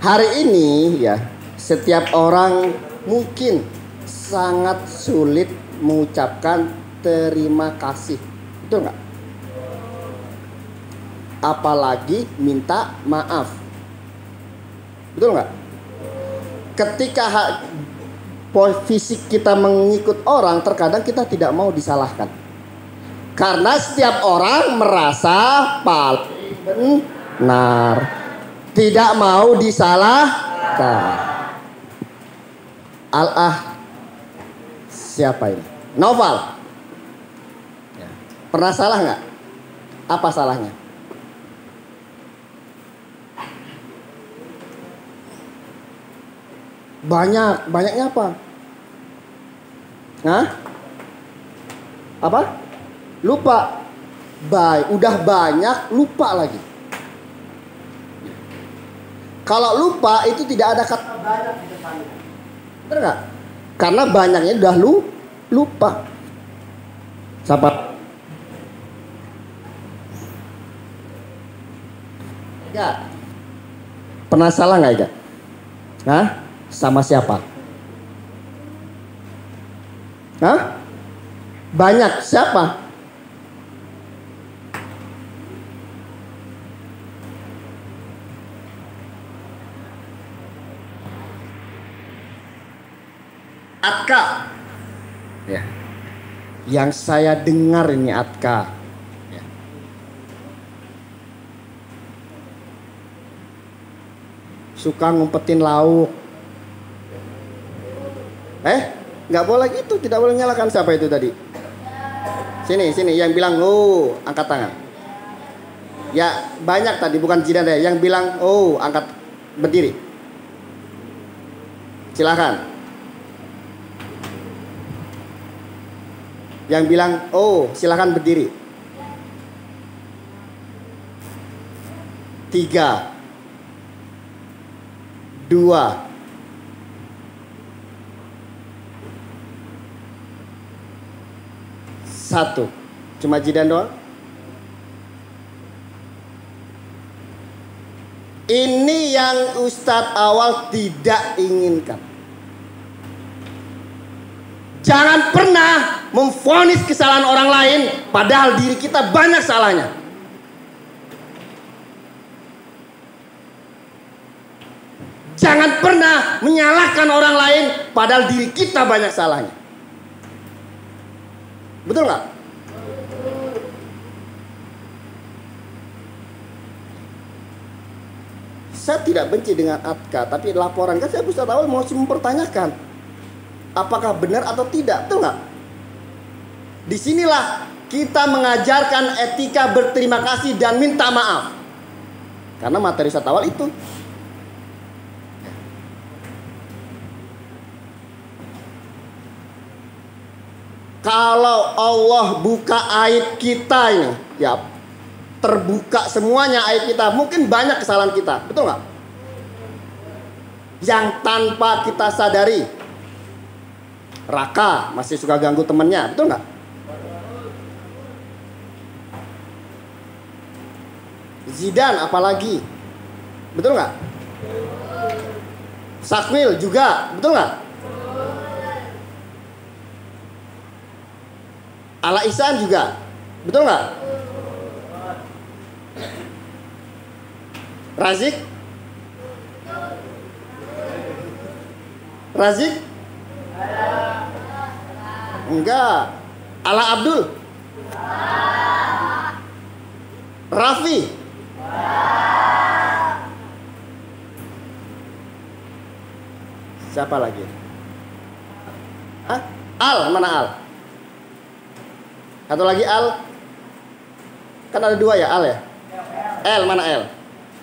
Hari ini ya, setiap orang mungkin sangat sulit mengucapkan terima kasih. Betul nggak? Apalagi minta maaf. Betul nggak? Ketika fisik kita mengikut orang, terkadang kita tidak mau disalahkan. Karena setiap orang merasa paling benar, tidak mau disalahkan. Siapa ini? Noval. Pernah salah nggak? Apa salahnya? Banyaknya apa? Hah? Apa? Lupa. Udah banyak, lupa lagi. Kalau lupa itu tidak ada kata banyak di depannya. Benar nggak? Karena banyaknya udah lupa. Siapa? Ya. Pernah salah nggak ya? Hah? Sama siapa? Hah? Banyak siapa? Atka. Ya. Yang saya dengar ini Atka. Ya. Suka ngumpetin lauk. Nggak boleh gitu, tidak boleh nyalakan. Siapa itu tadi? Sini, yang bilang angkat tangan. Ya banyak tadi, bukan Jidan ya. Yang bilang angkat berdiri. Silakan. Yang bilang silakan berdiri. 3, 2, 1. Cuma Jidan doang. Ini yang Ustadz awal tidak inginkan. Jangan pernah memvonis kesalahan orang lain padahal diri kita banyak salahnya. Jangan pernah menyalahkan orang lain padahal diri kita banyak salahnya. Betul nggak? Saya tidak benci dengan Atka, tapi laporan kan saya Ustadz awal mau mempertanyakan apakah benar atau tidak, betul nggak? Disinilah kita mengajarkan etika berterima kasih dan minta maaf. Karena materi Ustadz awal itu. Kalau Allah buka aib kita ini, ya terbuka semuanya aib kita. Mungkin banyak kesalahan kita, betul nggak? Yang tanpa kita sadari. Raka masih suka ganggu temennya, betul nggak? Zidan apalagi, betul nggak? Sakwil juga, betul nggak? Ala Ihsan juga, betul nggak? Razik? Enggak. Ala Abdul? Raffi? Siapa lagi? Al, mana Al? Satu lagi Al. Kan ada 2 ya Al ya? L, mana L?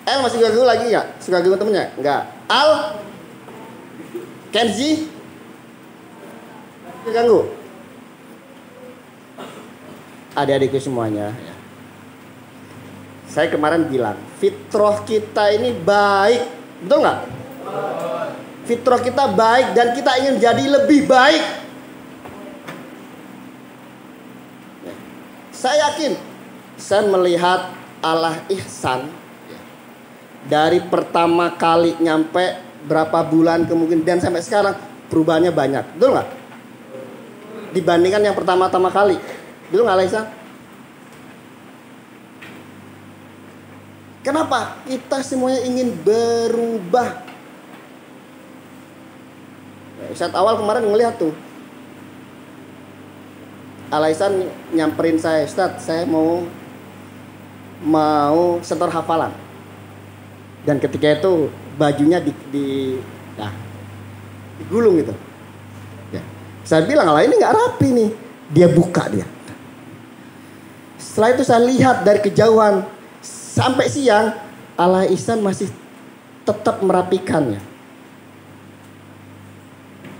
L masih ganggu lagi nggak? Suka ganggu temennya? Nggak. Al? Kenzi? Ganggu? Adik-adikku semuanya. Saya kemarin bilang, fitrah kita ini baik. Betul nggak? Fitrah kita baik dan kita ingin jadi lebih baik. Saya yakin, saya melihat Allah Ihsan Dari pertama kali nyampe berapa bulan kemudian dan sampai sekarang perubahannya banyak, betul nggak? Dibandingkan yang pertama-tama kali, betul nggak Laisa? Kenapa? Kita semuanya ingin berubah. Saat awal kemarin ngelihat tuh, Alaisan nyamperin saya, Ustadz, saya mau setor hafalan. Dan ketika itu bajunya digulung gitu. Ya. Saya bilang, lah ini nggak rapi nih. Dia buka dia. Setelah itu saya lihat dari kejauhan sampai siang, Ala Ihsan masih tetap merapikannya.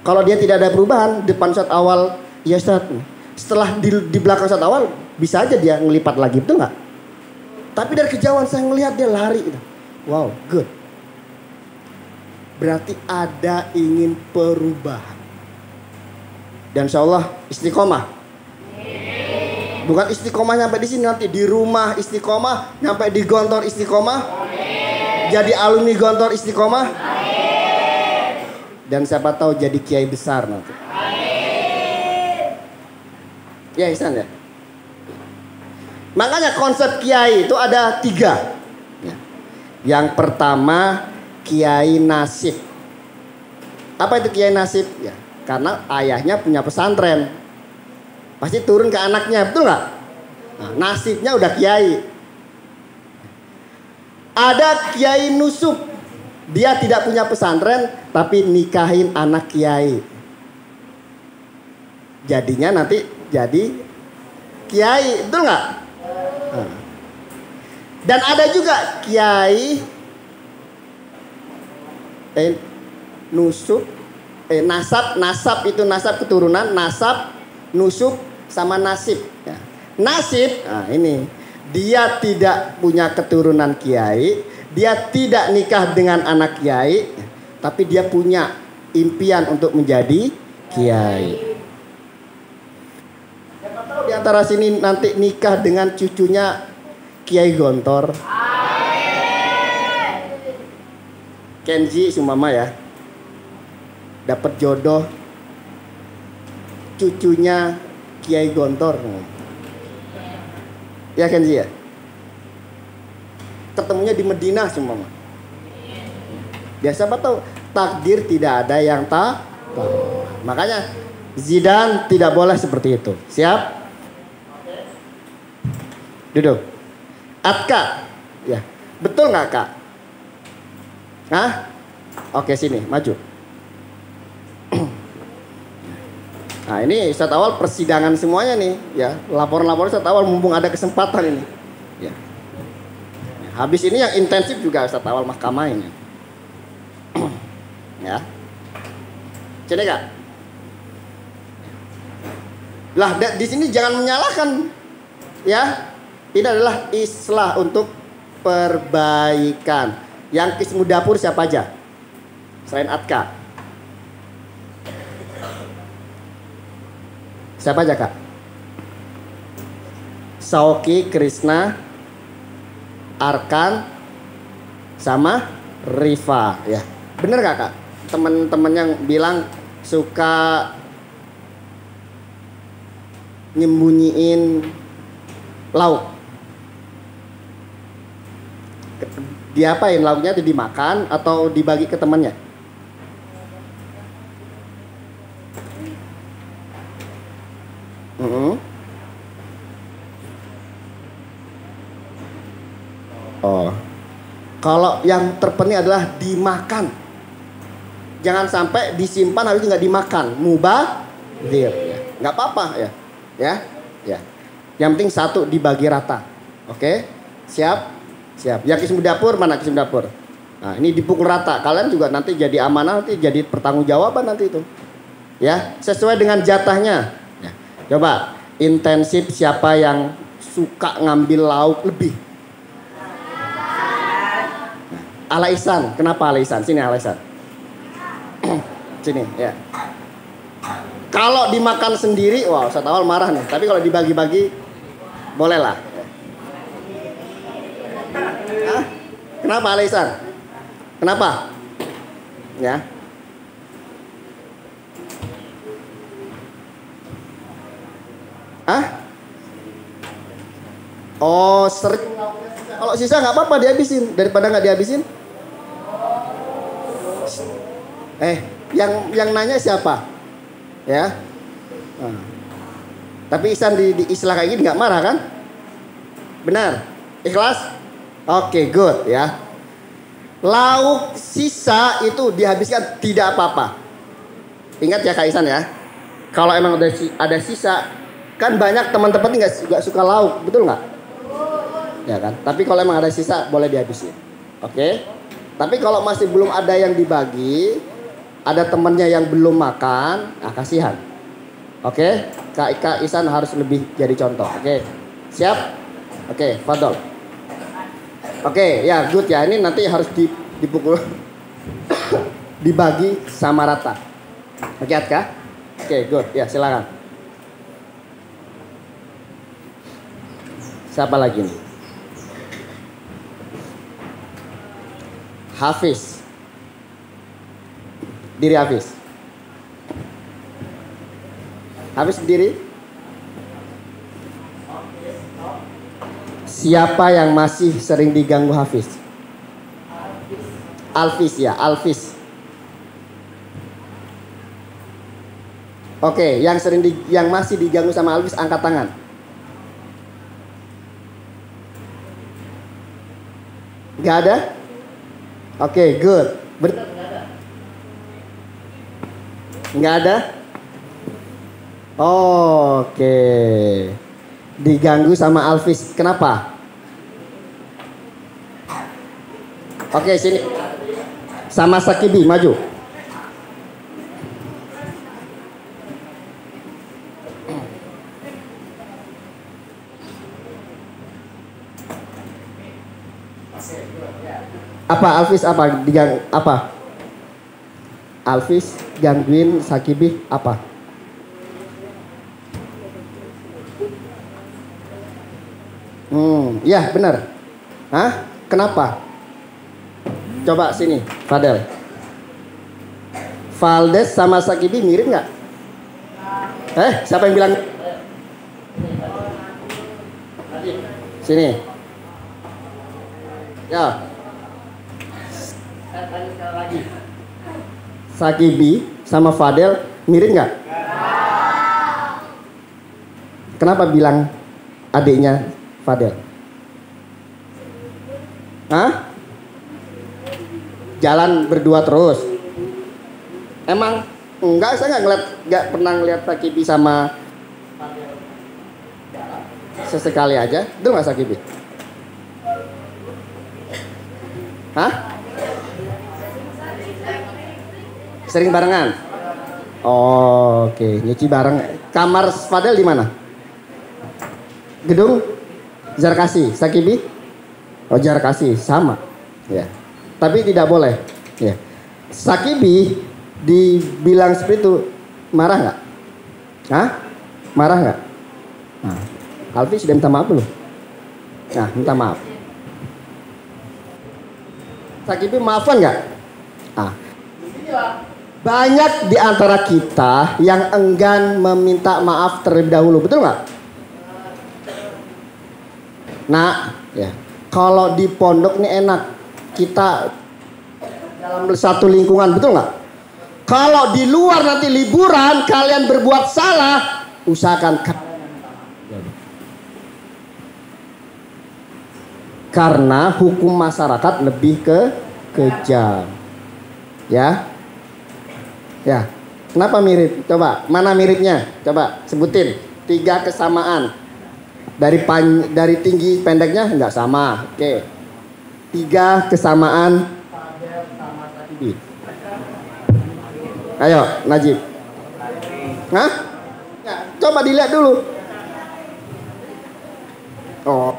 Kalau dia tidak ada perubahan depan saat awal, ya Ustaz. Setelah di belakang saat awal bisa aja dia ngelipat lagi, betul nggak? Tapi dari kejauhan saya ngelihat dia lari. Wow, good. Berarti ada ingin perubahan. Dan insya Allah istiqomah. Bukan istiqomah nyampe di sini, nanti di rumah istiqomah, nyampe di Gontor istiqomah, jadi alumni Gontor istiqomah, dan siapa tahu jadi kiai besar nanti. Ya Ihsan ya. Makanya konsep kiai itu ada 3. Yang pertama kiai nasib. Apa itu kiai nasib? Ya, karena ayahnya punya pesantren, pasti turun ke anaknya, betul nggak? Nah, nasibnya udah kiai. Ada kiai nusuk, dia tidak punya pesantren tapi nikahin anak kiai, jadinya nanti jadi kiai, betul nggak? Nah. Dan ada juga kiai nusuk, nasab itu nasab keturunan, nasab, nusuk sama nasib. Ya. Nasib, nah ini dia tidak punya keturunan kiai, dia tidak nikah dengan anak kiai, tapi dia punya impian untuk menjadi kiai. Siapa tahu di antara sini nanti nikah dengan cucunya Kiai Gontor. Kenji Sumama ya, dapat jodoh cucunya Kiai Gontor. Ya Kenji ya. Ketemunya di Medina Sumama. Biasa apa tahu, takdir tidak ada yang tahu. Makanya Zidane tidak boleh seperti itu. Siap? Duduk. Atka, ya betul nggak Kak? Hah? Oke sini, maju. Nah ini saat awal persidangan semuanya nih, ya laporan-laporan saat awal mumpung ada kesempatan ini. Ya. Habis ini yang intensif juga saat awal mahkamah ini. Ya, sini Kak. Lah di sini jangan menyalahkan, ya. Ini adalah islah untuk perbaikan. Yang kismu dapur siapa aja? Selain Atka. Siapa aja Kak? Sauki, Krishna, Arkan, sama Rifa. Ya, bener gak Kak? Temen-temen yang bilang suka nyembunyiin lauk. Diapain lauknya? Itu dimakan atau dibagi ke temannya? Oh, kalau yang terpenting adalah dimakan. Jangan sampai disimpan habis nggak dimakan. Mubazir, ya. Nggak apa-apa ya, ya. Yang penting satu dibagi rata. Oke, siap. Siap. Yang kismu dapur mana kismu dapur? Nah ini dipukul rata. Kalian juga nanti jadi amanah, nanti jadi pertanggungjawaban nanti itu. Ya sesuai dengan jatahnya. Ya. Coba intensif siapa yang suka ngambil lauk lebih? Nah, Ala Ihsan. Kenapa Ala Ihsan? Sini Ala Ihsan. Sini ya. Kalau dimakan sendiri, wow, saat awal marah nih. Tapi kalau dibagi-bagi, bolehlah. Kenapa Alaisan? Kenapa? Ya. Hah? Oh, sering. Kalau sisa nggak apa-apa dihabisin, daripada nggak dihabisin. Yang nanya siapa? Ya. Nah. Tapi Ihsan di istilah kayak gini nggak marah kan? Benar? Ikhlas? Oke, good ya. Lauk sisa itu dihabiskan tidak apa-apa. Ingat ya Kak Ihsan ya. Kalau emang ada sisa, kan banyak teman-teman nggak suka lauk, betul nggak? Ya kan. Tapi kalau emang ada sisa boleh dihabisin. Oke. Tapi kalau masih belum ada yang dibagi, ada temannya yang belum makan, kasihan. Oke, Kak Ihsan harus lebih jadi contoh. Oke, siap? Oke, fadol. Oke, ya good ya. Ini nanti harus dipukul, dibagi sama rata. Oke, Atka? Oke, good. Ya, silakan. Siapa lagi nih? Hafiz. Diri Hafiz. Hafiz berdiri. Siapa yang masih sering diganggu Hafiz? Alfiz ya, Alfiz. Oke, yang masih diganggu sama Alfiz angkat tangan. Gak ada? Oke, good. Nggak ada? Oke. Diganggu sama Alfiz. Kenapa? Oke, sini. Sama Sakibi, maju. Apa Alfiz apa? Apa? Alfiz gangguin Sakibi apa? Ya benar. Hah? Kenapa? Coba sini, Fadel. Valdes sama Sakibi mirip nggak? Siapa yang bilang? Sini. Ya. Sakibi sama Fadel mirip nggak? Kenapa bilang adiknya Fadel? Hah? Jalan berdua terus. Emang enggak, saya nggak pernah ngeliat Sakibi sama Fadel. Sesekali aja. Itu nggak Sakibi? Hah? Sering barengan? Oh, oke, nyuci bareng. Kamar Fadel di mana? Gedung Zarkasi. Sakibi? Oh, Zarkasi sama. Ya. Tapi tidak boleh. Ya. Sakibi dibilang seperti itu marah nggak? Hah? Marah nggak? Nah, Alfi sudah minta maaf belum? Nah, minta maaf. Sakibi maafkan nggak? Ah. Banyak di antara kita yang enggan meminta maaf terlebih dahulu, betul nggak? Nah, ya, kalau di pondok ini enak, kita dalam satu lingkungan, betul nggak? Kalau di luar nanti liburan, kalian berbuat salah, usahakan karena hukum masyarakat lebih kejam, ya. Ya, kenapa mirip? Coba, mana miripnya? Coba sebutin 3 kesamaan. Dari tinggi pendeknya nggak sama. Oke. 3 kesamaan Fadel sama Sakibi. Ayo, Najib. Hah? Ya, coba dilihat dulu. Oh.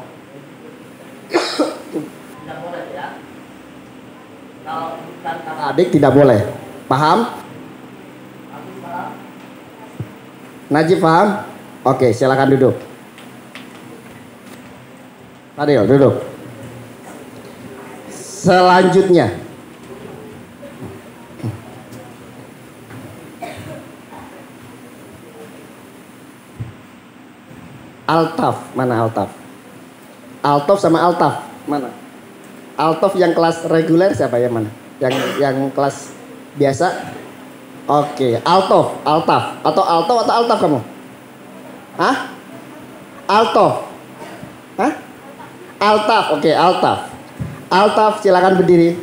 Tidak boleh ya. Kalau bukan adik tidak boleh. Paham? Najib paham? Oke, silakan duduk. Fadil, duduk. Selanjutnya, Altaf, mana Altaf? Altaf sama Altaf, mana? Altaf yang kelas reguler siapa ya, mana? Yang kelas biasa? Oke, Altaf, Altaf atau Altaf atau Altaf kamu? Hah? Altaf? Hah? Altaf, oke, Altaf. Altaf, silakan berdiri.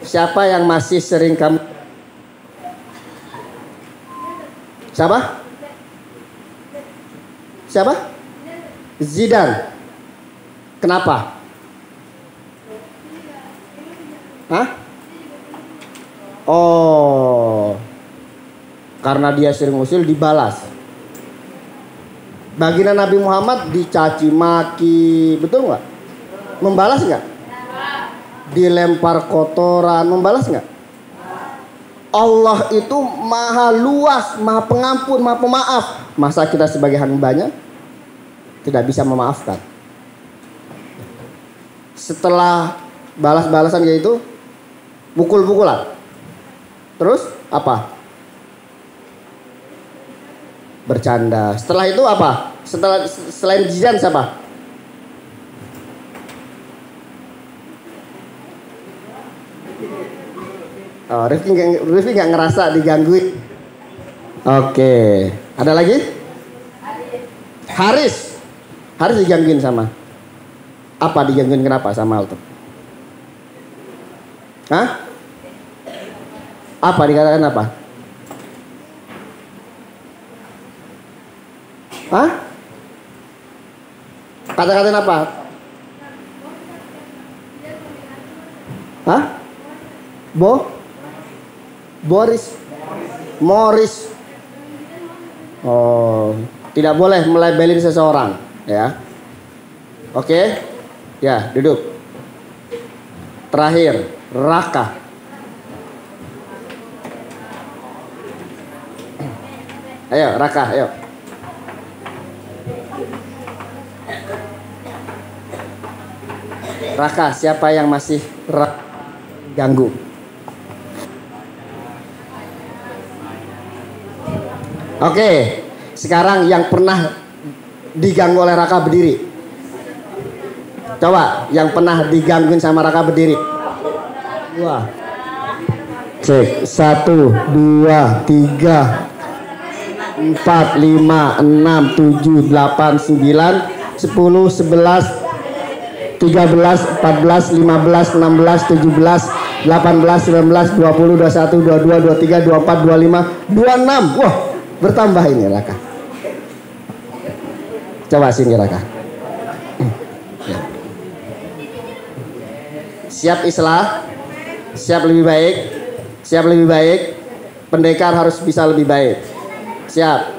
Siapa yang masih sering kamu? Siapa? Siapa? Zidane. Kenapa? Hah? Oh, karena dia sering usil dibalas. Baginda Nabi Muhammad dicaci maki, betul nggak? Membalas nggak? Dilempar kotoran, membalas nggak? Allah itu maha luas, maha pengampun, maha pemaaf. Masa kita sebagai hambanya tidak bisa memaafkan? Setelah balas-balasan kayak itu, pukul-pukulan. Terus apa? Bercanda. Setelah itu apa? Selain Zidane siapa? Oh, Rifki nggak ngerasa digangguin. Oke. Ada lagi? Haris. Haris digangguin sama. Apa digangguin kenapa sama Alto? Hah? Apa dikatakan apa? Hah? Kata-katain apa? Hah? Morris. Oh, tidak boleh melabelin seseorang, ya. Oke. Ya, duduk. Terakhir, Raka. Ayo, Raka, ayo. Raka, siapa yang masih ganggu? Oke, sekarang yang pernah diganggu oleh Raka berdiri. Coba, yang pernah digangguin sama Raka berdiri. Wah. Cek, 1, 2, 3, 4, 5, 6, 7, 8, 9, 10, 11, 13, 14, 15, 16, 17, 18, 19, 20, 21, 22, 23, 24, 25, 26. Wah, bertambah ini Raka. Coba sini Raka. Siap islah, siap lebih baik, siap lebih baik. Pendekar harus bisa lebih baik. Siap.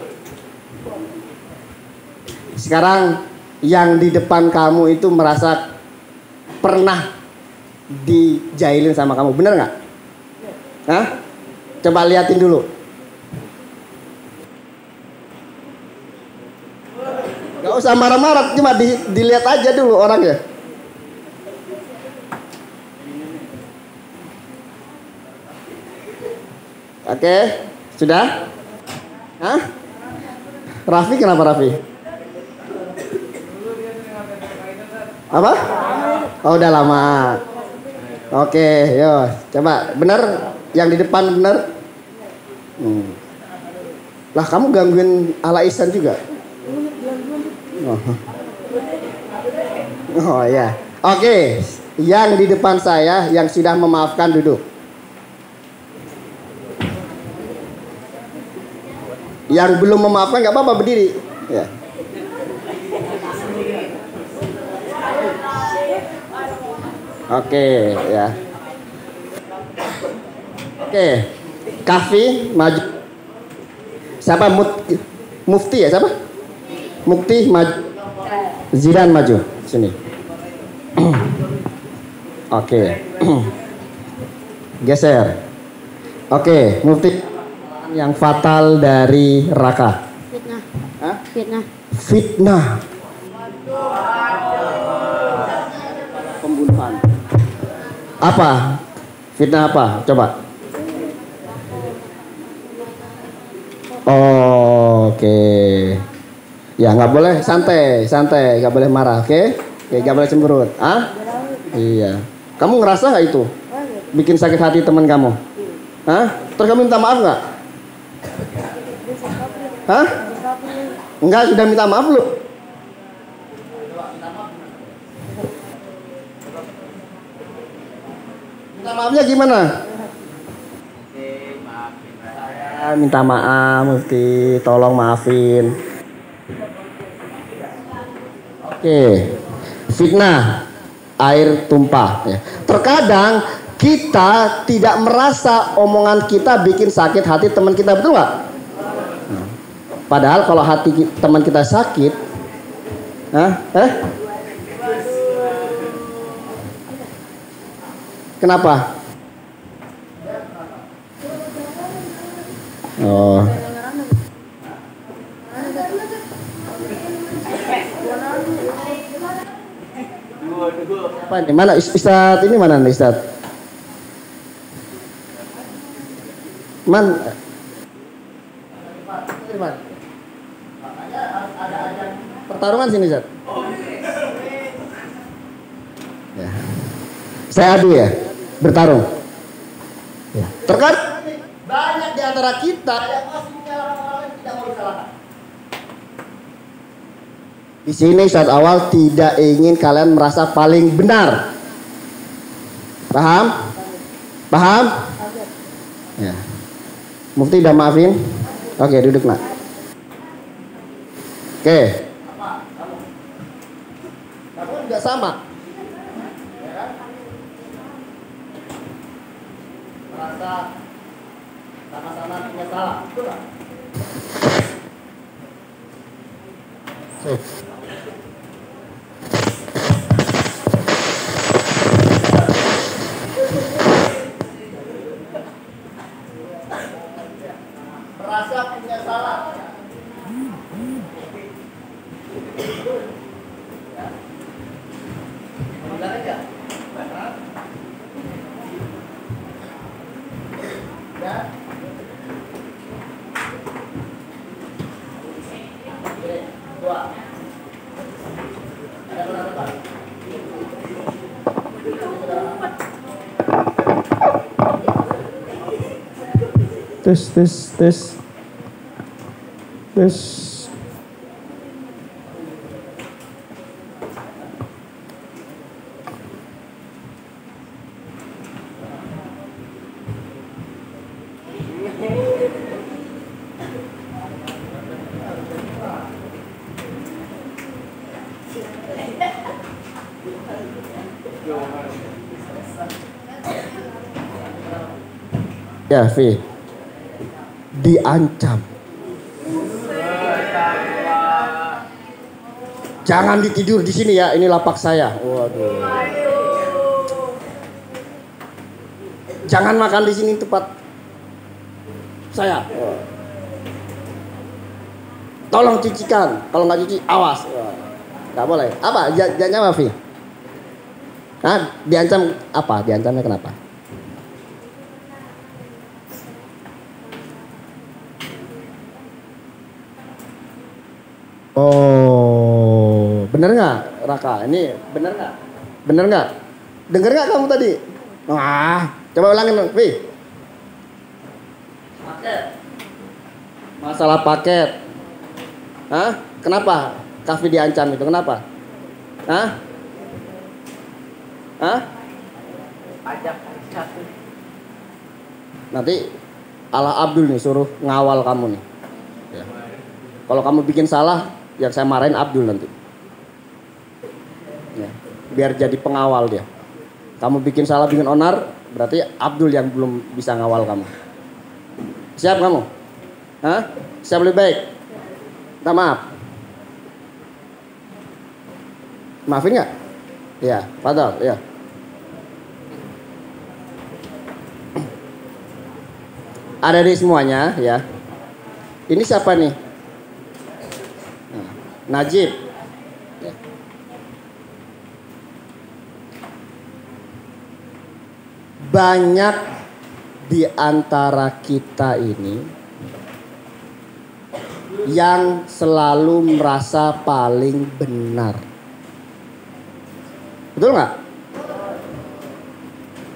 Sekarang yang di depan kamu itu merasa pernah dijailin sama kamu, bener nggak? Hah? Coba liatin dulu. Gak usah marah-marah, cuma dilihat aja dulu orangnya. Oke, sudah? Hah? Raffi kenapa Raffi? Apa? Oh, udah lama. Oke, yo, coba bener yang di depan bener. Lah kamu gangguin Ala Ihsan juga? Oh ya. Oke, yang di depan saya yang sudah memaafkan duduk. Yang belum memaafkan nggak apa-apa berdiri. Ya. Oke, ya. Oke, Kafi maju. Siapa Mufti ya siapa? Mukti maju. Zidane maju sini. Oke. Geser. Oke, Mufti. Yang fatal dari Raka. Fitnah. Hah? Fitnah. Fitnah. Pembunuhan. Apa? Fitnah apa? Coba. Oke. Ya nggak boleh santai, santai, nggak boleh marah, oke? Oke, nggak boleh cemberut. Ah? Iya. Kamu ngerasa nggak itu? Bikin sakit hati teman kamu? Hah? Terus kamu minta maaf nggak? Hah? Enggak, sudah minta maaf lu. Minta maafnya gimana? Saya minta maaf, Mufti, tolong maafin. Oke, fitnah, air tumpah. Ya. Terkadang kita tidak merasa omongan kita bikin sakit hati teman kita, betul nggak? Nah, padahal kalau hati teman kita sakit, kenapa? Oh. Apa ini? Mana Ustadz ini mana nih Ustadz? Pertarungan sini Ustadz. Ya. Saya adu ya, bertarung. Ya. Terkadang banyak di antara kita yang masih menyalahkan orang lain, tidak mau disalahkan. Di sini saat awal tidak ingin kalian merasa paling benar. Paham? Paham? Ya. Mufti udah maafin? Oke, duduk nak. Oke. Kamu juga sama. Merasa sama-sama punya salah, betul nggak? Merasa punya salah. Benar aja. Ya. Dua. Ada berapa? Tes. Ya, Vi. Diancam. Jangan ditidur di sini ya, ini lapak saya. Waduh. Jangan makan di sini, tempat saya. Tolong cucikan, kalau nggak cuci awas. Nggak boleh. Apa? Jangan apa, Vi? Nah, diancam apa? Diancamnya kenapa? Oh, bener nggak, Raka? Ini bener nggak? Bener nggak? Dengar nggak kamu tadi? Wah, coba ulangin, Vi. Paket. Masalah paket. Hah? Kenapa? Kafi diancam itu kenapa? Hah? Pajak. Nanti Allah Abdul nih suruh ngawal kamu nih. Ya. Kalau kamu bikin salah, yang saya marahin Abdul nanti. Ya. Biar jadi pengawal dia. Kamu bikin salah, bikin onar, berarti Abdul yang belum bisa ngawal kamu. Siap kamu? Hah? Siap lebih baik? Minta maaf. Maafin nggak? Ya, padahal ya. Ada di semuanya ya. Ini siapa nih? Najib. Ya. banyak di antara kita ini yang selalu merasa paling benar. Betul nggak?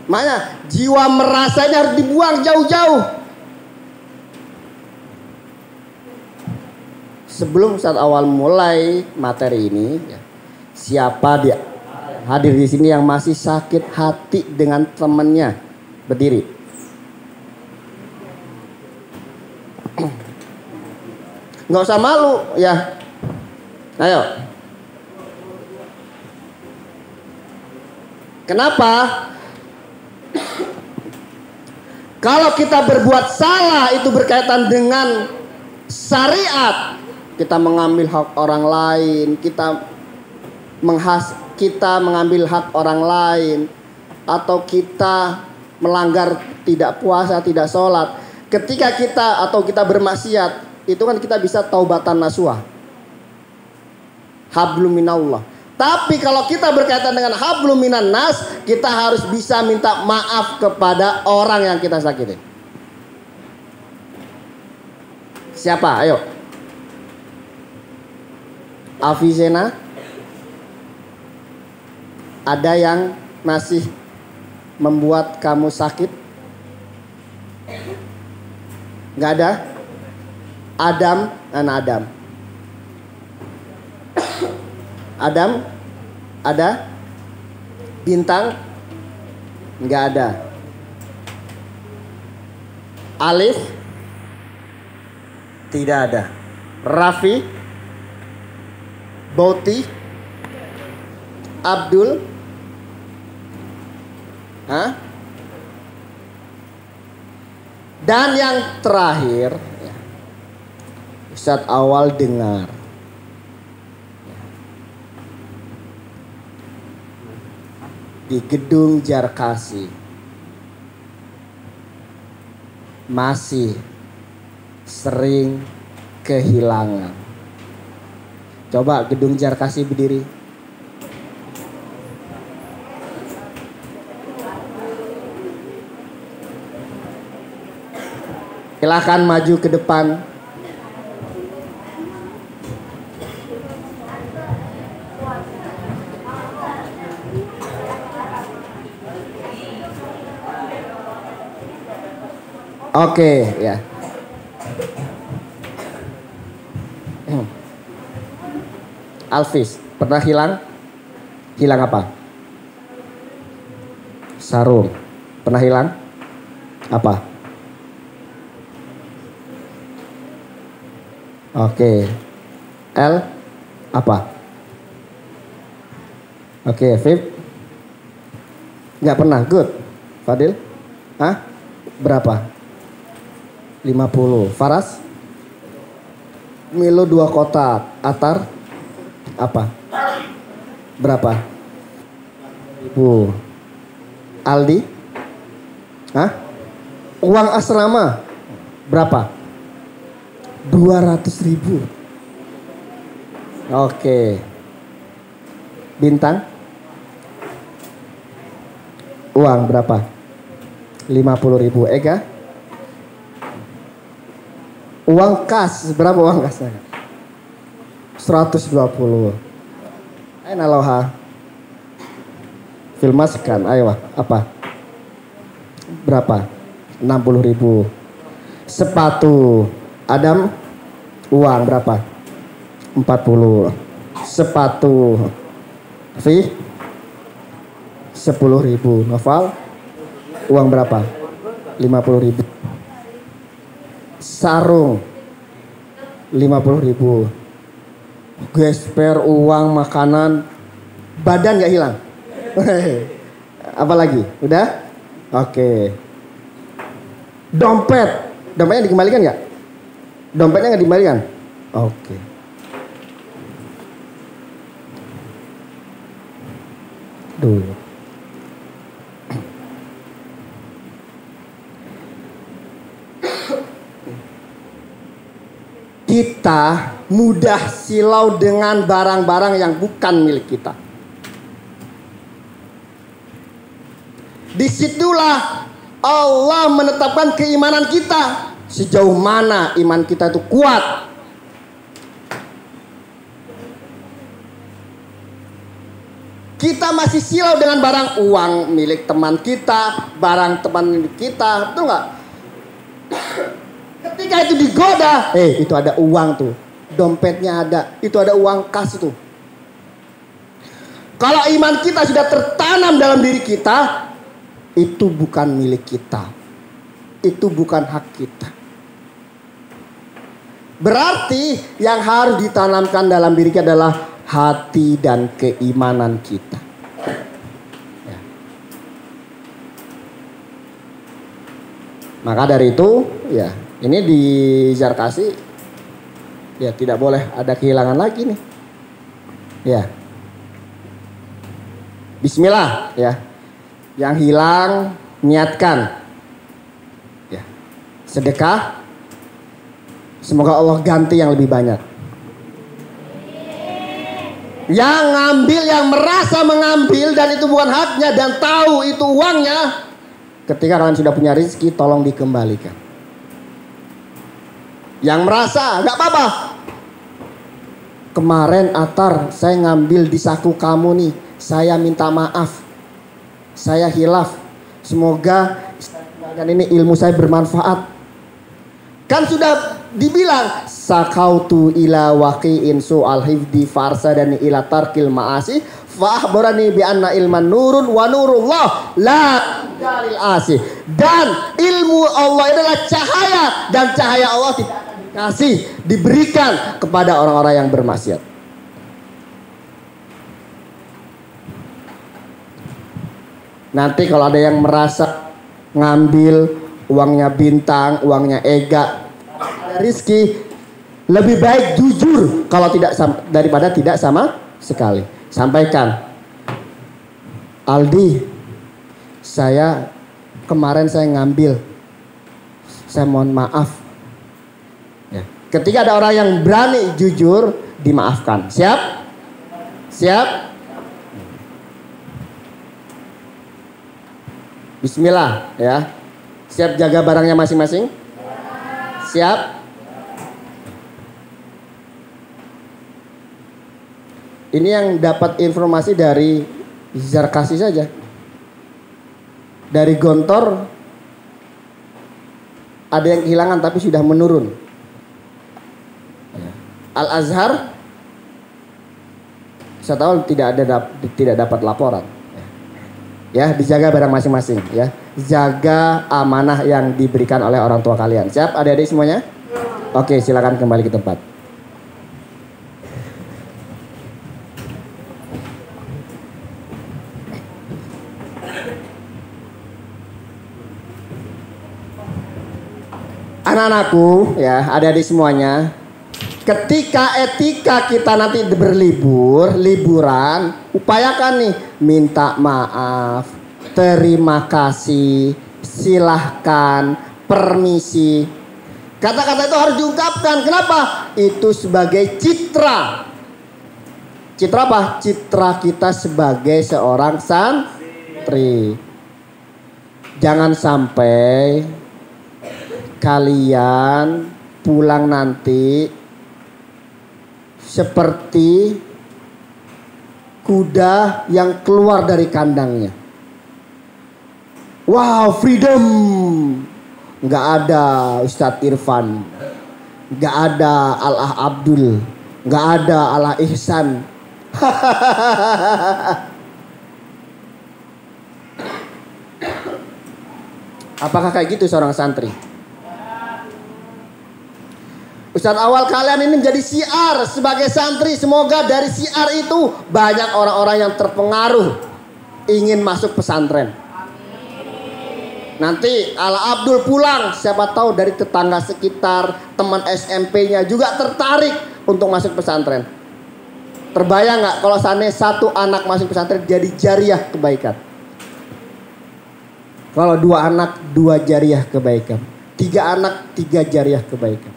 Makanya jiwa merasanya harus dibuang jauh-jauh. Sebelum saat awal mulai materi ini, siapa dia hadir di sini yang masih sakit hati dengan temannya? Berdiri. Nggak usah malu ya. Ayo. Kenapa? Kalau kita berbuat salah itu berkaitan dengan syariat, kita mengambil hak orang lain, kita mengambil hak orang lain, atau kita melanggar tidak puasa, tidak sholat. Ketika kita bermaksiat, itu kan kita bisa taubatan nasuha, hablum minallah. Tapi kalau kita berkaitan dengan hablum minan nas, kita harus bisa minta maaf kepada orang yang kita sakiti. Siapa? Ayo. Afizena. Ada yang masih membuat kamu sakit? Nggak ada? Adam, anak Adam. Adam, ada? Bintang? Nggak ada. Alif? Tidak ada. Raffi? Boti? Abdul? Hah? Dan yang terakhir, Ustadz awal dengar di gedung Jarkasi masih sering kehilangan. Coba gedung Jarkasi berdiri. Silakan maju ke depan. Oke, ya. Alvis, pernah hilang? Hilang apa? Sarung. Pernah hilang? Apa? Oke. L apa? Oke, Vip. Nggak pernah. Good. Fadil? Hah? Berapa? 50. Faras? Milo 2 kotak. Atar? Apa? Berapa? 1000. Aldi? Hah? Uang asrama? Berapa? 200.000. Oke. Bintang? Uang berapa? 50.000. Ega? Uang kas, berapa uang kasnya? 120. Ayo Aloha. Filmaskan, ayo apa? Berapa? 60.000. Sepatu. Adam, uang berapa? 40. Sepatu. Vi? 10.000. Noval, uang berapa? 50.000. Sarung 50.000. Gesper, uang, makanan, badan nggak hilang. Apa lagi? Udah? Oke. Dompetnya dikembalikan nggak? Dompetnya nggak dikembalikan? Oke. Dulu. Kita mudah silau dengan barang-barang yang bukan milik kita. Disitulah Allah menetapkan keimanan kita. Sejauh mana iman kita itu kuat. Kita masih silau dengan barang, uang milik teman kita, barang teman milik kita, betul nggak? Ketika itu digoda, itu ada uang tuh, dompetnya ada, itu ada uang kas tuh. Kalau iman kita sudah tertanam dalam diri kita, itu bukan milik kita, itu bukan hak kita. Berarti yang harus ditanamkan dalam diri kita adalah hati dan keimanan kita. Ya. Maka dari itu, ya ini di Zarkasi, ya tidak boleh ada kehilangan lagi nih. Ya. Bismillah, ya. Yang hilang niatkan. Ya. Sedekah. Semoga Allah ganti yang lebih banyak. Yang ngambil, yang merasa mengambil dan itu bukan haknya dan tahu itu uangnya, ketika kalian sudah punya rezeki, tolong dikembalikan. Yang merasa nggak apa-apa, kemarin Atar saya ngambil di saku kamu nih, saya minta maaf, saya hilaf, semoga dan ini ilmu saya bermanfaat. Kan sudah dibilang sakautu ila waqi'in su'al hifdi farsa dan ila tarkil ma'asi fa akhbarani bi anna ilman nurun wa nurullah la dalil asi. Dan ilmu Allah adalah cahaya dan cahaya Allah tidak akan dikasih, diberikan kepada orang-orang yang bermaksiat. Nanti kalau ada yang merasa ngambil uangnya Bintang, uangnya Ega, Rizky, lebih baik jujur kalau tidak daripada tidak sama sekali. Sampaikan, Aldi, kemarin saya ngambil, saya mohon maaf. Ya. Ketika ada orang yang berani jujur, dimaafkan. Siap? Siap? Bismillah, ya. Siap jaga barangnya masing-masing? Siap? Ini yang dapat informasi dari Zarkasi saja. Dari Gontor ada yang kehilangan tapi sudah menurun. Al-Azhar saya tahu tidak dapat laporan. Ya, dijaga barang masing-masing, ya. Jaga amanah yang diberikan oleh orang tua kalian. Siap adik-adik semuanya? Oke, silakan kembali ke tempat. Anak-anakku, ya, adik-adik semuanya, ketika etika kita nanti liburan, upayakan nih minta maaf, terima kasih, silahkan, permisi. Kata-kata itu harus diungkapkan. Kenapa? Itu sebagai citra. Citra apa? Citra kita sebagai seorang santri. Jangan sampai kalian pulang nanti seperti kuda yang keluar dari kandangnya. Wow, freedom. Nggak ada Ustadz Irfan, nggak ada Al-Ah Abdul, nggak ada Al-Ah Ihsan. Apakah kayak gitu seorang santri? Ustadz awal kalian ini menjadi syiar sebagai santri. Semoga dari syiar itu banyak orang-orang yang terpengaruh ingin masuk pesantren. Nanti Ala Abdul pulang, siapa tahu dari tetangga sekitar, teman SMP-nya juga tertarik untuk masuk pesantren. Terbayang nggak kalau seandainya satu anak masuk pesantren jadi jariah kebaikan? Kalau 2 anak 2 jariah kebaikan, 3 anak 3 jariah kebaikan.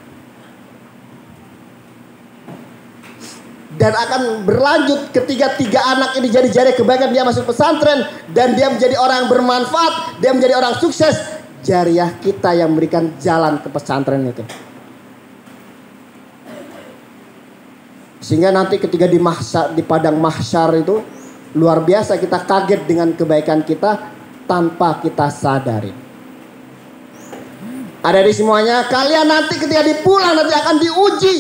Dan akan berlanjut ketika 3 anak ini jadi jari kebaikan, dia masuk pesantren dan dia menjadi orang yang bermanfaat, dia menjadi orang sukses. Jariah kita yang memberikan jalan ke pesantren itu. Sehingga nanti ketika di padang mahsyar itu luar biasa, kita kaget dengan kebaikan kita tanpa kita sadari. Ada di semuanya, kalian nanti ketika dipulang nanti akan diuji.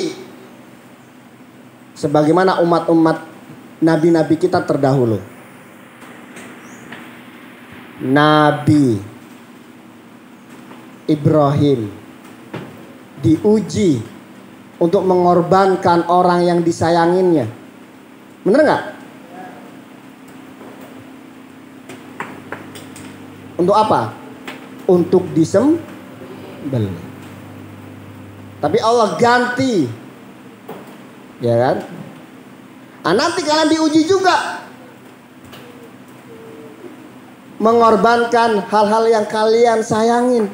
Sebagaimana umat-umat nabi-nabi kita terdahulu. Nabi Ibrahim diuji untuk mengorbankan orang yang disayanginya. Bener nggak? Untuk apa? Untuk disembelih. Tapi Allah ganti. Ya kan? Nanti kalian diuji juga. Mengorbankan hal-hal yang kalian sayangin.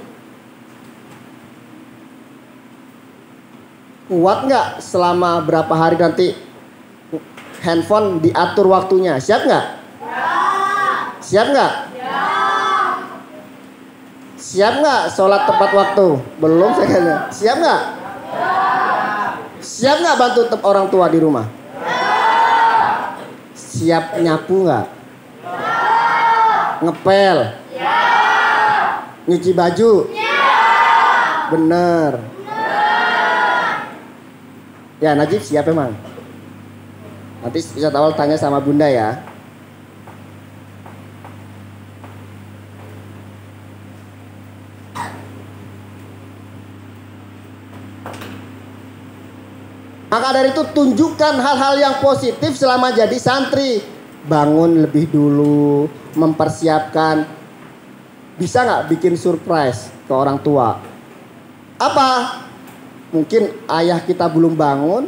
Kuat nggak selama berapa hari nanti handphone diatur waktunya? Siap nggak? Siap nggak? Siap nggak sholat tepat waktu? Belum saya kira. Siap nggak? Siap nggak bantu orang tua di rumah? Siap nyapu nggak? Ngepel? Nyuci baju? Bener. Ya Najib siap emang. Nanti bisa tahu tanya sama bunda ya. Maka dari itu tunjukkan hal-hal yang positif selama jadi santri. Bangun lebih dulu, mempersiapkan. Bisa nggak bikin surprise ke orang tua? Apa? Mungkin ayah kita belum bangun,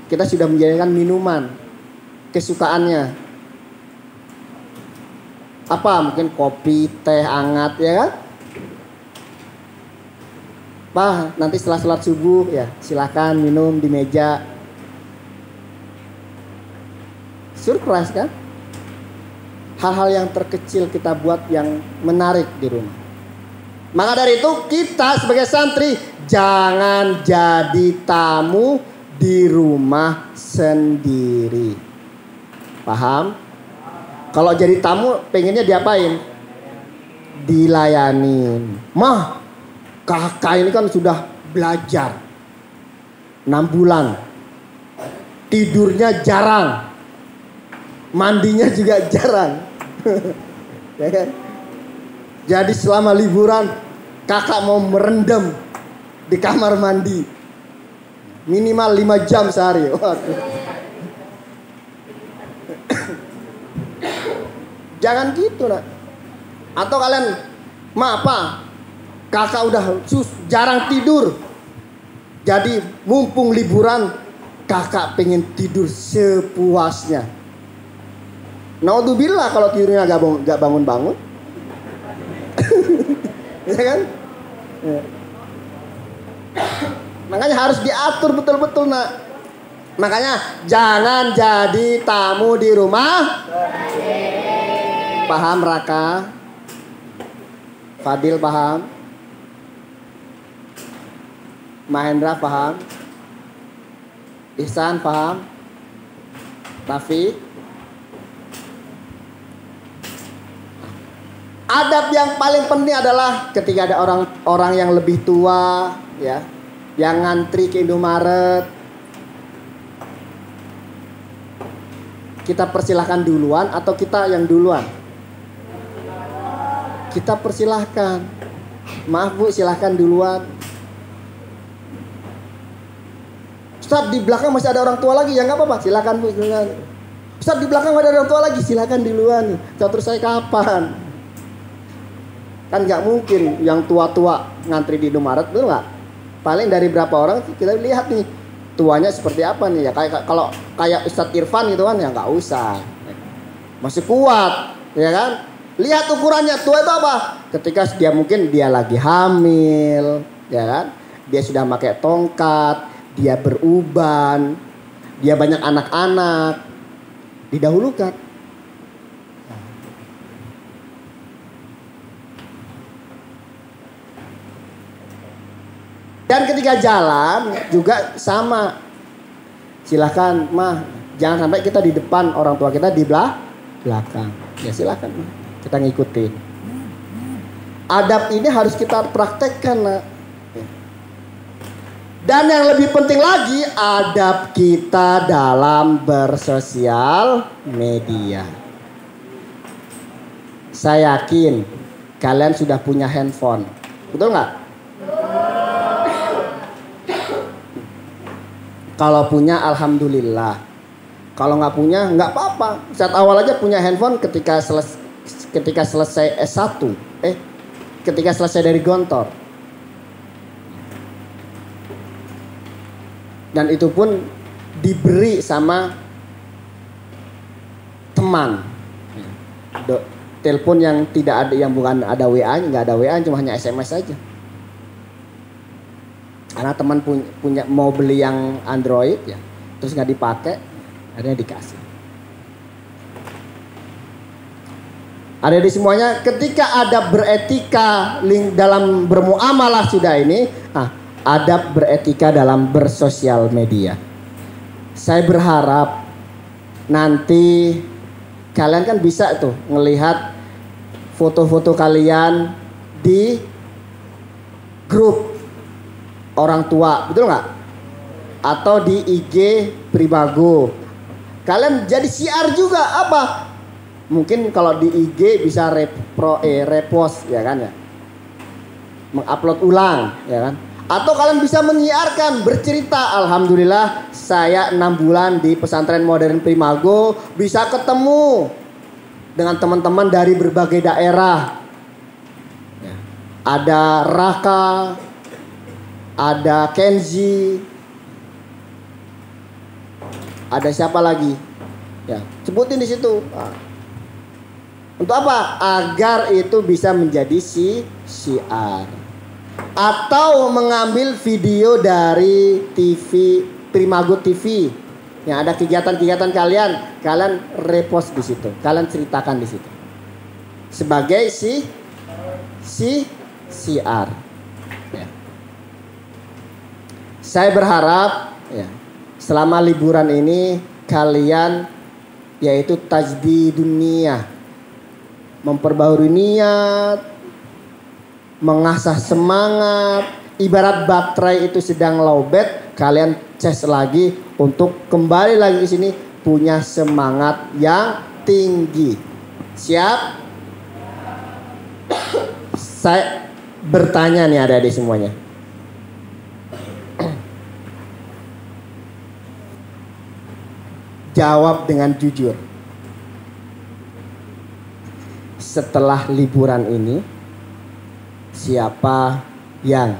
kita sudah menjadikan minuman kesukaannya. Apa? Mungkin kopi, teh hangat, ya kan? Pak, nanti setelah sholat subuh ya silakan minum di meja. Surprise kan? Hal-hal yang terkecil kita buat yang menarik di rumah. Maka dari itu kita sebagai santri jangan jadi tamu di rumah sendiri. Paham? Kalau jadi tamu pengennya diapain? Dilayanin. Mah, kakak ini kan sudah belajar 6 bulan. Tidurnya jarang. Mandinya juga jarang. Ya kan? Jadi selama liburan kakak mau merendam di kamar mandi. Minimal 5 jam sehari. Waduh. Jangan gitu nak. Atau kalian, ma apa? Kakak udah jarang tidur. Jadi mumpung liburan kakak pengen tidur sepuasnya. Naudzubillah kalau tidurnya gak bangun-bangun. Ya kan? Ya. Makanya harus diatur betul-betul nak. Makanya jangan jadi tamu di rumah. Paham Raka? Fadil paham? Mahendra paham? Ihsan paham? Taufik? Adab yang paling penting adalah ketika ada orang yang lebih tua, ya, yang ngantri ke Indomaret, kita persilahkan duluan atau kita yang duluan? Kita persilahkan. Maaf bu, silahkan duluan. Ustaz di belakang masih ada orang tua lagi, ya nggak apa-apa, silakan bu, silakan. Ustaz di belakang ada orang tua lagi, silakan duluan. Terus saya kapan? Kan nggak mungkin yang tua-tua ngantri di Indomaret, betul nggak? Paling dari berapa orang kita lihat nih tuanya seperti apa nih ya. Kalau kayak Ustadz Irfan gitu kan ya nggak usah, masih kuat, ya kan? Lihat ukurannya, tua itu apa? Ketika dia mungkin dia lagi hamil, ya kan? Dia sudah pakai tongkat, dia beruban, dia banyak anak-anak, didahulukan. Dan ketika jalan juga sama. Silakan mah, jangan sampai kita di depan, orang tua kita di belakang. Ya silakan mah, kita ngikutin. Adab ini harus kita praktekkan. Nah. Dan yang lebih penting lagi, adab kita dalam bersosial media. Saya yakin kalian sudah punya handphone, betul nggak? Kalau punya alhamdulillah. Kalau nggak punya nggak apa-apa. Saat awal aja punya handphone ketika selesai S1. Ketika selesai dari Gontor. Dan itu pun diberi sama teman. Telepon yang tidak ada, yang bukan ada WA, nggak ada WA, cuma hanya SMS saja. Karena teman punya mau beli yang Android ya, terus nggak dipakai, akhirnya dikasih. Ada di semuanya. Ketika adab beretika dalam bermuamalah sudah ini, adab beretika dalam bersosial media. Saya berharap nanti kalian kan bisa tuh ngelihat foto-foto kalian di grup orang tua, betul nggak? Atau di IG Primago. Kalian jadi siar juga apa? Mungkin kalau di IG bisa repost ya kan ya. Mengupload ulang ya kan. Atau kalian bisa menyiarkan, bercerita, alhamdulillah saya 6 bulan di pesantren modern Primago bisa ketemu dengan teman-teman dari berbagai daerah. Ada Raka, ada Kenzi, ada siapa lagi? Ya, sebutin di situ. Untuk apa? Agar itu bisa menjadi syiar. Atau mengambil video dari TV Primago TV yang ada kegiatan-kegiatan kalian repost di situ, kalian ceritakan di situ sebagai syiar. Ya. Saya berharap ya, selama liburan ini kalian yaitu tajdidun niyah, memperbaharui niat, mengasah semangat. Ibarat baterai itu sedang lowbat, kalian cas lagi untuk kembali lagi ke sini punya semangat yang tinggi. Siap? Saya bertanya nih adik-adik semuanya. Jawab dengan jujur. Setelah liburan ini, siapa yang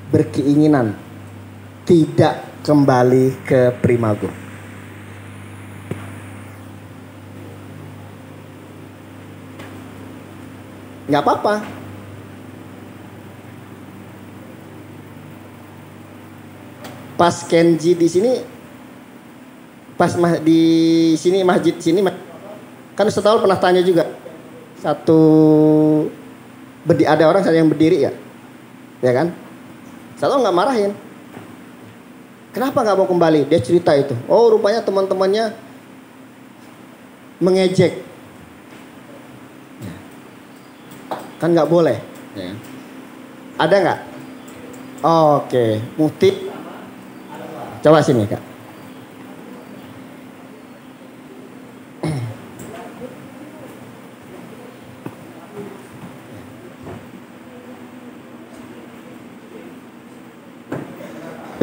berkeinginan tidak kembali ke Primago? Nggak apa-apa. Pas Kenji di sini, pas di sini masjid sini, kan setahun pernah tanya juga. Ada orang yang berdiri ya kan? Satu nggak marahin. Kenapa nggak mau kembali? Dia cerita itu. Oh rupanya teman-temannya mengejek. Kan nggak boleh. Ya. Ada nggak? Oke, Mufti. Coba sini Kak.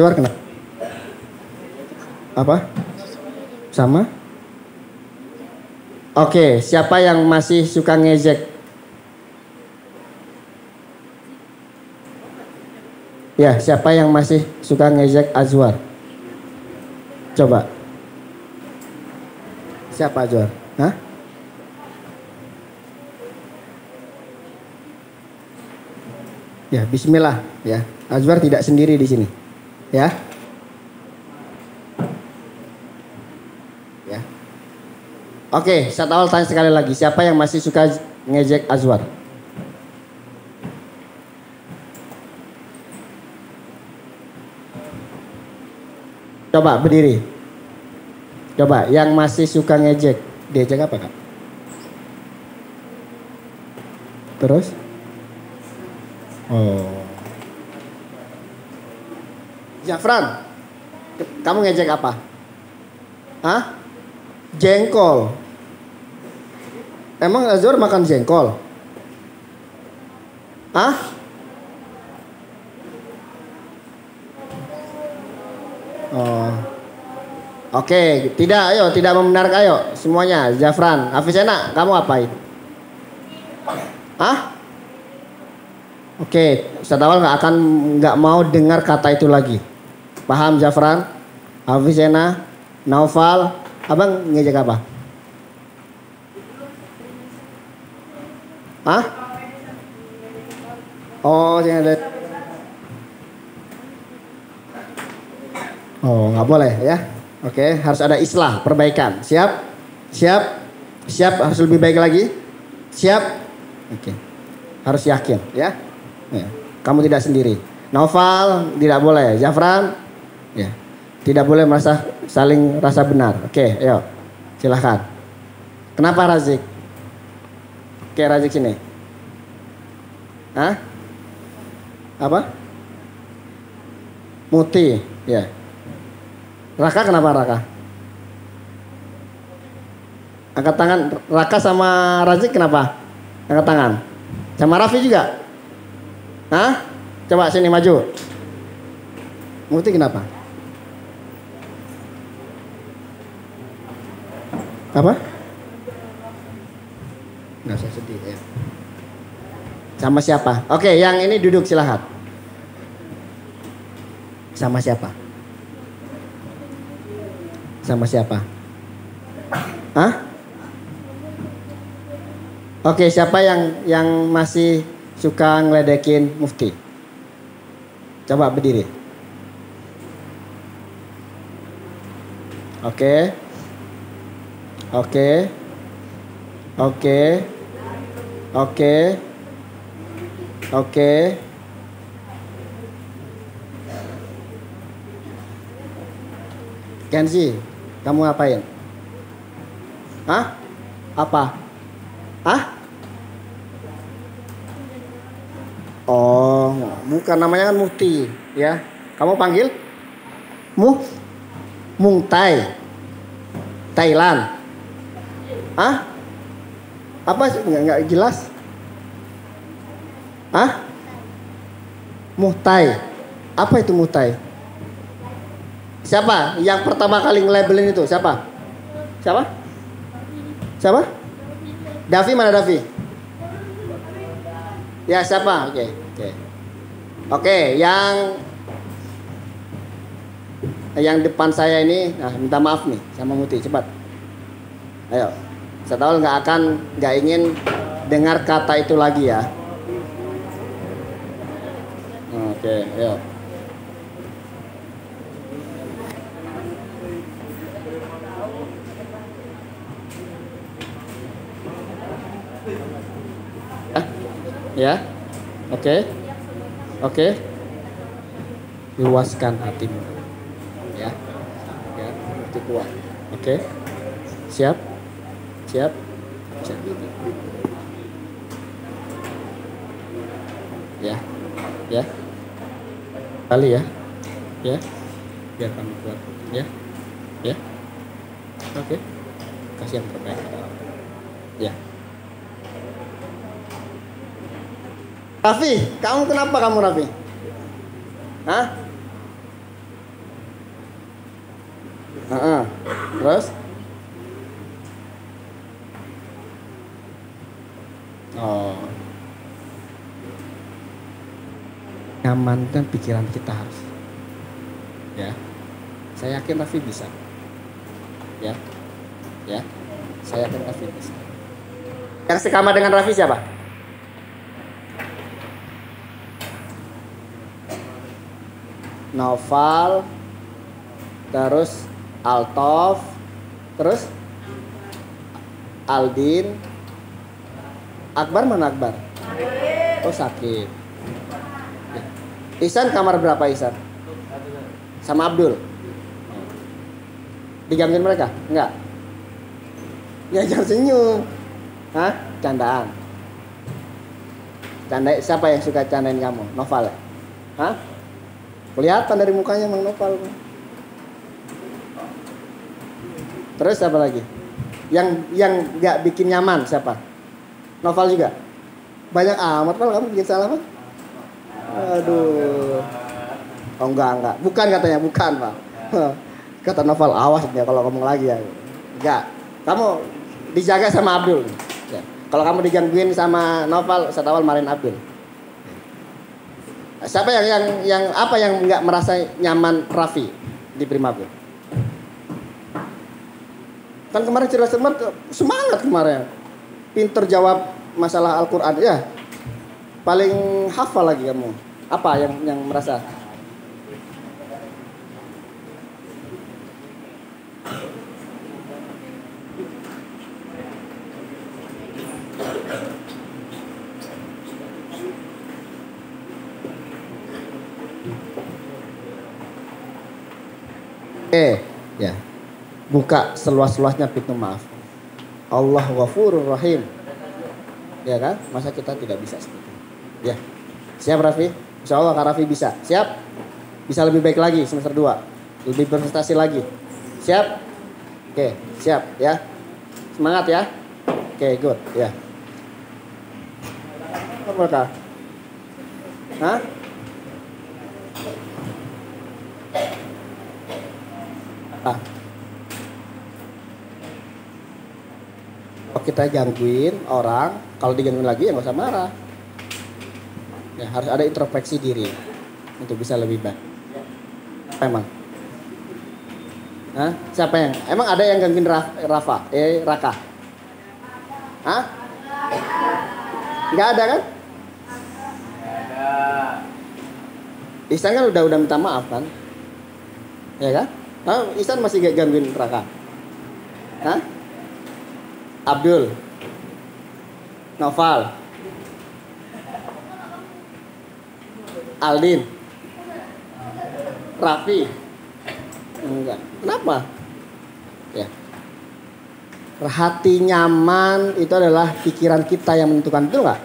Keluar kena. Apa? Sama? Oke, siapa yang masih suka ngejek? Ya, siapa yang masih suka ngejek Azwar? Coba. Siapa Azwar? Hah? Ya, bismillah ya. Azwar tidak sendiri di sini. Ya. Ya. Oke, saya awal tanya sekali lagi, siapa yang masih suka ngejek Azwar? Coba berdiri. Coba yang masih suka ngejek, diejek apa Kak? Terus? Oh. Jafran, kamu ngejek apa? Hah? Jengkol. Emang Azwar makan jengkol? Hah? Oh. Oke, tidak, ayo, tidak membenarkan, ayo semuanya. Jafran, Hafizena, kamu apain? Hah? Oke, Ustaz Awal nggak mau dengar kata itu lagi. Paham Jafran? Hafizena, Naufal, abang ngejek apa? Hah? Oh, jangan lihat. Oh, nggak boleh ya. Oke, harus ada islah, perbaikan. Siap? Siap? Siap harus lebih baik lagi? Siap? Oke. Harus yakin ya. Ya. Kamu tidak sendiri. Naufal tidak boleh. Jafran ya. Tidak boleh merasa saling rasa benar. Oke, ayo. Silahkan. Kenapa Razik? Oke, Razik sini. Hah? Apa? Muti, ya. Raka kenapa Raka? Angkat tangan. Raka sama Razik kenapa? Angkat tangan. Sama Raffi juga? Hah? Coba sini maju. Muti kenapa? Apa? Nggak usah sedih ya. Sama siapa? Oke, yang ini duduk silahkan. Sama siapa? Sama siapa? Hah? Oke, siapa yang masih suka ngeledekin Mufti? Coba berdiri. Oke. Oke. Oke. Oke. Oke. Kenzi, kamu ngapain? Hah? Apa? Hah? Oh, bukan, namanya kan Mufti, ya. Kamu panggil? Mungtai. Thailand. Hah? Apa sih? Nggak jelas. Hah? Muhtai. Apa itu Muhtai? Siapa yang pertama kali nge-labelin itu? Siapa? Siapa? Siapa? Davi, mana Davi? Ya, siapa? Oke. Oke, yang depan saya ini, nah, minta maaf nih sama Muti, cepat. Ayo. Saya tahu nggak ingin dengar kata itu lagi ya. Oke, ayo. Ya. Oke. Luaskan hatimu. Ya. Itu kuat. Oke. Siap. Ya. Kali ya. Ya. Biar kamu kuat. Ya. Oke. Kasih yang terbaik. Ya. Raffi, kamu kenapa Raffi? Hah? Terus? Oh. Nyamankan pikiran kita harus. Ya. Saya yakin Raffi bisa. Ya. Saya yakin Raffi bisa. Yang sekamar dengan Raffi siapa? Naufal, terus Altof, Terus Aldin, Akbar mana Akbar? Oh sakit. Ihsan kamar berapa Ihsan? Sama Abdul. Digangguin mereka? Enggak. Ya jangan senyum. Hah? Candaan. Canda siapa yang suka candain kamu? Noval ya? Hah? Kelihatan dari mukanya Mang Noval. Terus apa lagi? Yang nggak bikin nyaman siapa? Noval juga. Banyak amat Val kamu bikin salah Pak. Aduh. Oh enggak. Bukan katanya, bukan Pak. Kata Noval awas ya kalau ngomong lagi ya. Enggak. Kamu dijaga sama Abdul. Ya. Kalau kamu digangguin sama Noval, saya tawal marahin Abdul. Siapa yang apa yang nggak merasa nyaman Raffi di Primabel? Kan kemarin cerdas semangat kemarin. Pinter jawab masalah Al-Qur'an ya. Paling hafal lagi kamu. Apa yang merasa? Ya. Buka seluas-luasnya pintu maaf. Allah Ghafurur Rahim. Ya kan? Masa kita tidak bisa seperti itu? Ya. Siap Raffi? Insya Allah Kak Raffi bisa. Siap? Bisa lebih baik lagi semester 2. Lebih berprestasi lagi. Siap? Oke, siap ya. Semangat ya. Oke, good. Ya. Apa Kak? Hah? Apa? Kalau kita gangguin orang, kalau digangguin lagi ya nggak usah marah. Ya, harus ada introspeksi diri untuk bisa lebih baik. Apa emang? Hah? Siapa yang? Emang ada yang gangguin Rafa? Raka? Hah? Nggak ada kan? Ihsan kan udah minta maaf kan? Ya kan? Ihsan masih gangguin Raka? Hah? Abdul, Noval, Aldin, Raffi, enggak. Kenapa? Ya, hati nyaman itu adalah pikiran kita yang menentukan, betul nggak?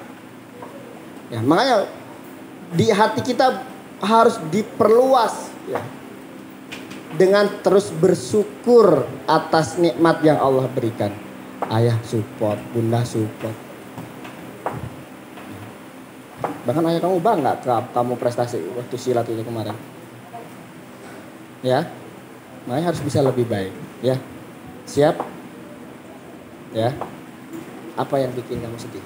Ya, makanya di hati kita harus diperluas, ya, dengan terus bersyukur atas nikmat yang Allah berikan. Ayah support, bunda support. Bahkan ayah kamu bangga kamu prestasi waktu silat itu kemarin. Ya, makanya harus bisa lebih baik. Ya, siap? Ya, apa yang bikin kamu sedih?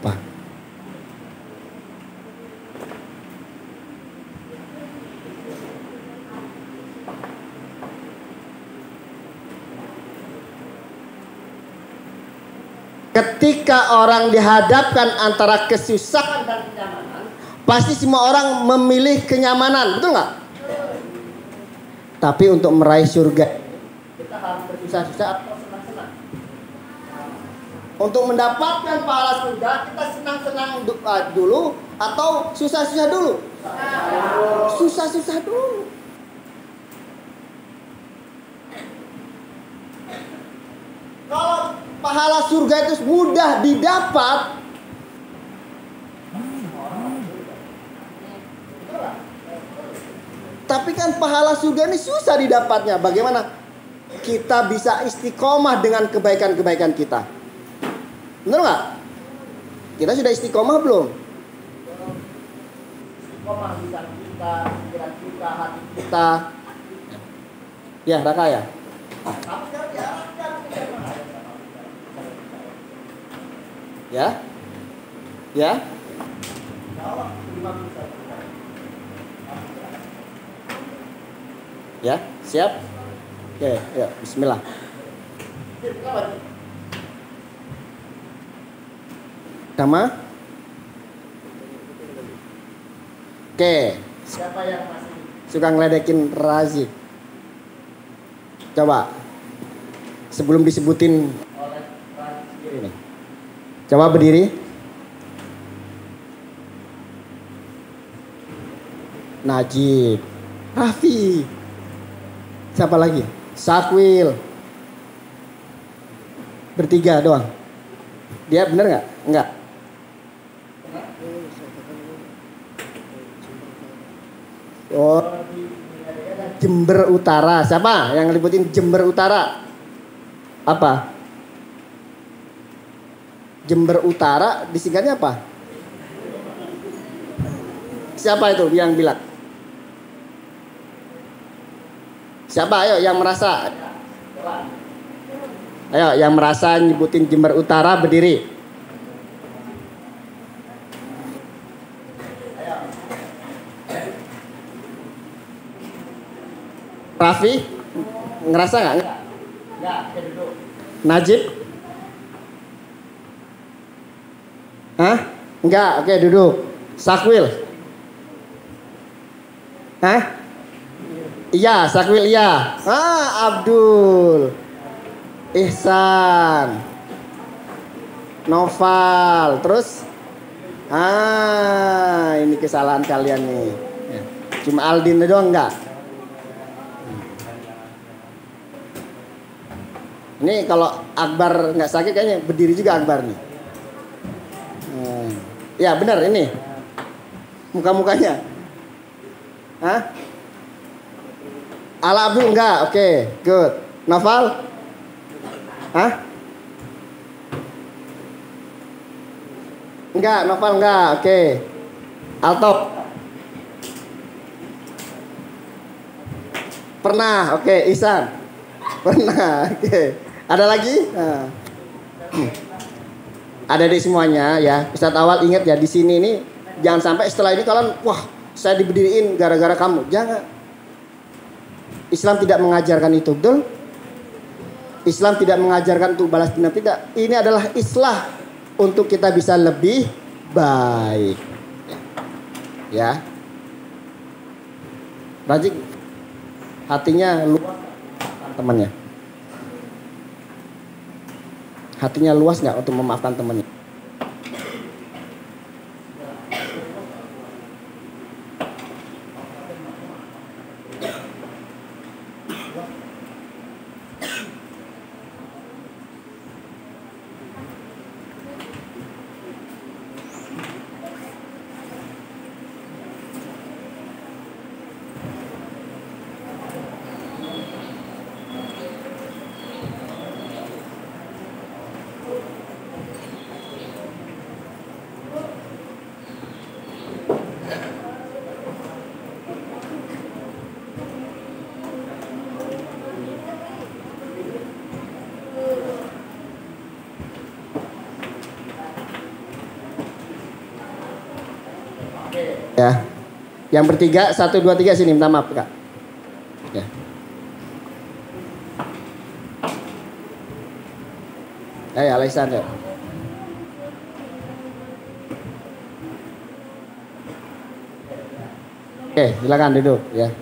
Apa? Ketika orang dihadapkan antara kesusahan dan kenyamanan, pasti semua orang memilih kenyamanan, betul nggak? Tapi untuk meraih surga, kita harus bersusah-susah atau senang-senang. Untuk mendapatkan pahala surga, kita senang-senang dulu atau susah-susah dulu? Susah-susah dulu. Kalau pahala surga itu mudah didapat, tapi kan pahala surga ini susah didapatnya. Bagaimana kita bisa istiqomah dengan kebaikan-kebaikan kita? Benar nggak? Kita sudah istiqomah belum? Istiqomah bisa kita, pikiran kita, hati kita. Ya, Raka ya. Ya, ya. Ya, siap. Oke, ya, Bismillah. Sama. Oke. Siapa yang masih suka ngeledekin Razik? Coba sebelum disebutin ini. Coba berdiri. Najib, Raffi. Siapa lagi? Sakwil. Bertiga doang. Dia bener nggak? Nggak. Oh, Jember Utara. Siapa yang ngeliputin Jember Utara? Apa? Jember Utara disingkatnya apa? Siapa itu yang bilang? Siapa? Ayo yang merasa. Ayo yang merasa nyebutin Jember Utara berdiri. Raffi ngerasa nggak? Nggak. Najib? Hah? Enggak. Oke, duduk. Sakwil? Hah? Iya, Sakwil iya. Abdul, Ihsan, Noval, terus ini kesalahan kalian nih. Cuma Aldin doang enggak? Ini kalau Akbar nggak sakit kayaknya berdiri juga Akbar nih. Ya benar ini. Muka-mukanya. Hah? Ala Abdul enggak? Oke, good. Noval? Hah? Enggak, Noval enggak. Oke. Alto? Pernah. Oke, Ihsan? Pernah. Oke. Ada lagi? Nah. Ada di semuanya ya. Ustadz Awal ingat ya, di sini ini jangan sampai setelah ini kalian wah saya diberdiriin gara-gara kamu. Jangan. Islam tidak mengajarkan itu, betul? Islam tidak mengajarkan untuk balas dendam, tidak. Ini adalah islah untuk kita bisa lebih baik. Ya. Rajik hatinya luas temannya. Hatinya luas nggak untuk memaafkan temannya? Ya, yang bertiga 1, 2, 3 sini minta maaf kak. Ya. Alexander. Oke, silakan duduk ya.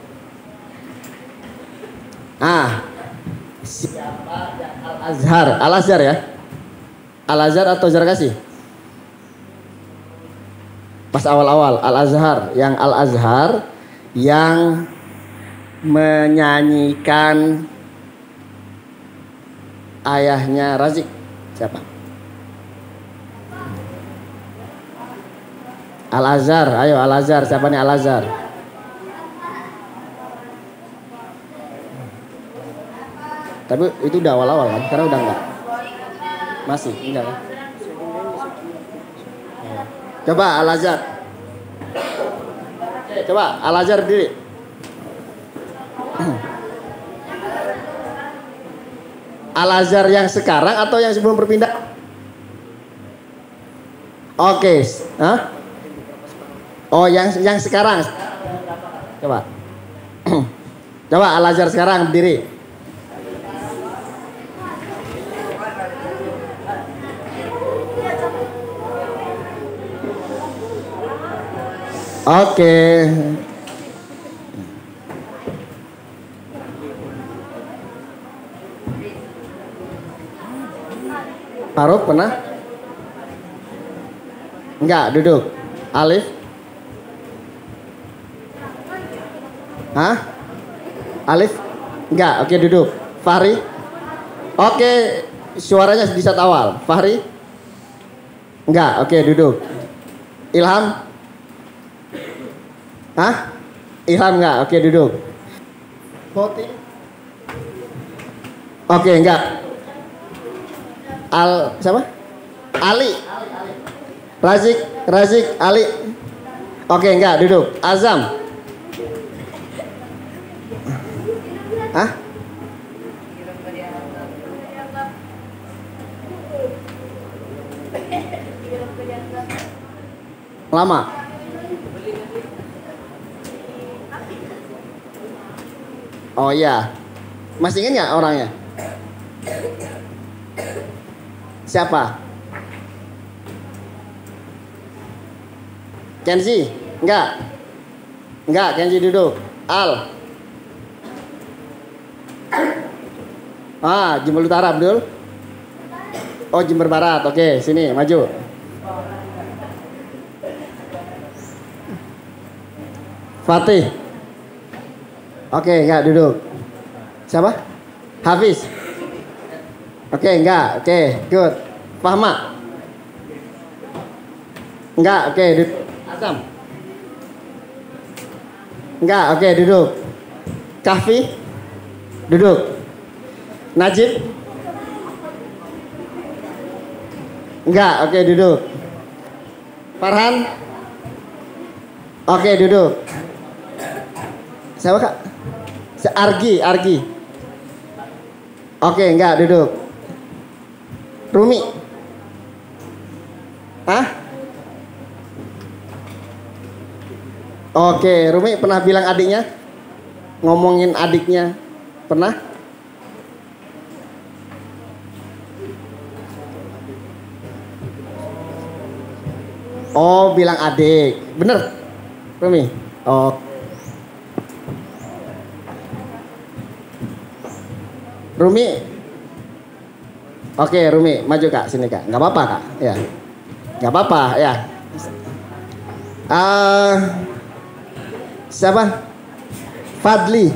Siapa yang Al-Azhar? Al-Azhar ya? Al-Azhar atau Zarkasi? Pas awal-awal Al-Azhar, yang menyanyikan ayahnya Razik. Siapa? Al-Azhar, ayo Al-Azhar, siapa nih Al-Azhar? Tapi itu udah awal-awal kan, sekarang udah enggak? Masih, enggak kan? Coba Al-Azhar. Coba Al-Azhar berdiri. Al-Azhar yang sekarang atau yang sebelum berpindah? Oke. Hah? Oh, yang sekarang. Coba. Coba Al-Azhar sekarang berdiri. Oke. Faruk pernah? Enggak, duduk. Alif? Hah? Alif? Enggak, oke duduk. Fahri? Oke, suaranya di saat awal. Fahri? Enggak, oke duduk. Ilham? Hah? Ilham enggak, oke duduk. Poti? Oke, enggak. Siapa? Ali. Razik, Ali. Oke, enggak, duduk. Azam. Hah? Lama. Oh iya. Masih ingat nggak orangnya? Siapa? Kenzi? Enggak. Enggak, Kenzi duduk. Al. Jember Utara, Abdul. Oh, Jember Barat. Oke, sini, maju. Fatih. Oke, enggak duduk. Siapa? Hafiz. Oke, enggak. Oke, good. Fahma. Enggak, oke, duduk. Azam. Enggak, oke, duduk. Kahfi. Duduk. Najib. Enggak, oke, duduk. Farhan. Oke, duduk. Siapa kak? Argi. Oke, enggak, duduk. Rumi. Hah? Oke, Rumi pernah bilang adiknya? Ngomongin adiknya. Pernah? Oh, bilang adik. Bener? Rumi? Oh. Rumi. Oke, Rumi, maju kak, sini kak. Nggak apa-apa kak, ya. Nggak apa-apa, ya. Siapa? Fadli.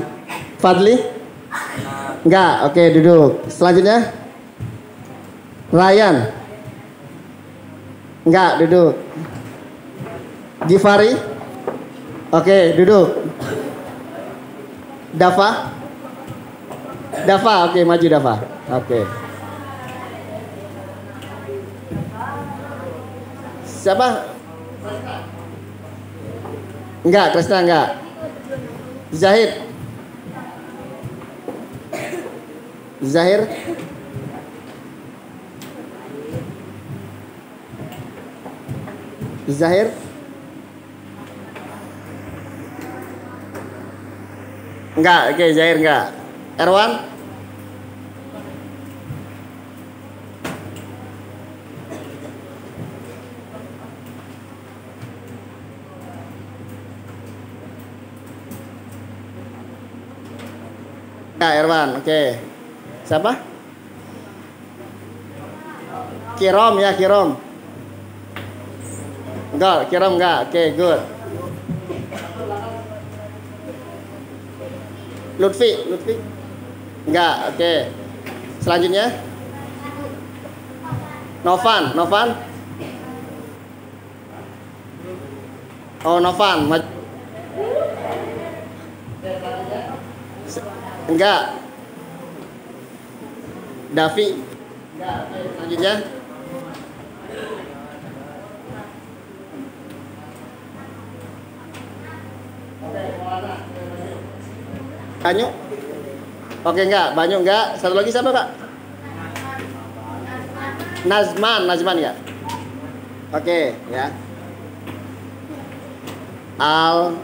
Nggak, oke duduk. Selanjutnya, Ryan. Nggak, duduk. Gifari. Oke, duduk. Dava, oke, maju Dava. Oke. Siapa? Enggak, Krisna enggak. Zahir. Enggak, oke, Zahir enggak. Erwan? Enggak, Erwan, oke. Siapa? Kirom ya, Kirom. Enggak, Kirom enggak, oke, good. Lutfi. Enggak, oke. Selanjutnya Novan. Oh, Novan. Enggak. Davi. Enggak, oke. Selanjutnya Banyu. Oke, enggak. Banyu enggak. Satu lagi siapa kak? Nazman enggak? Oke, ya. Al,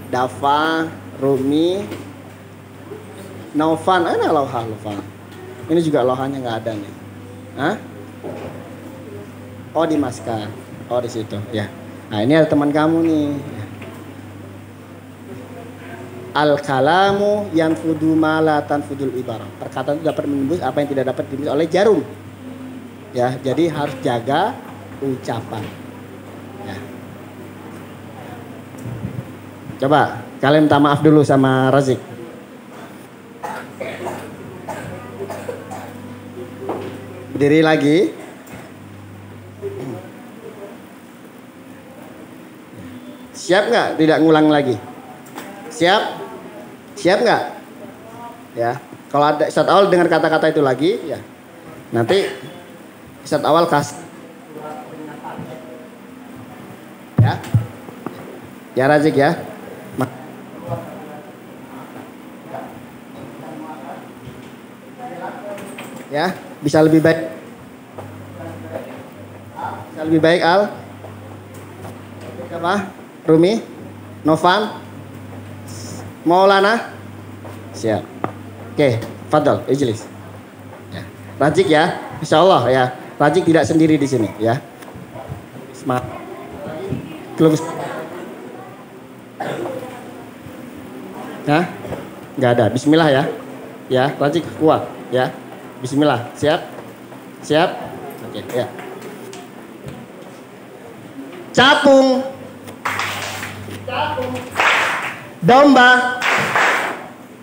Dava, Rumi, Novan. Loha. Ini juga lohanya nggak ada nih. Hah? Oh, di Maska. Oh, di situ. Ya. Nah, ini ada teman kamu nih. Al-kalamu yanfudu ma la tanfudul ibarah. Perkataan itu dapat menembus apa yang tidak dapat ditembus oleh jarum. Ya, jadi harus jaga ucapan. Ya. Coba kalian minta maaf dulu sama Razik. Berdiri lagi. Siap nggak? Tidak ngulang lagi. Siap? Siap nggak? Ya. Kalau ada Ustadz Awal dengar kata-kata itu lagi, ya. Nanti Ustadz Awal kasih. Ya. Ya Razik ya. Ya, bisa lebih baik. Bisa lebih baik Al. Siapa? Rumi? Novan? Maulana? Siap. Oke, Fadol, ijlis. Ya. Razik ya, Insya Allah ya. Razik tidak sendiri di sini ya. Semangat. Belum. Hah? Nggak ada. Bismillah ya. Ya, Razik kuat ya. Bismillah. Siap? Siap? Oke, ya. Capung. Capung. Domba.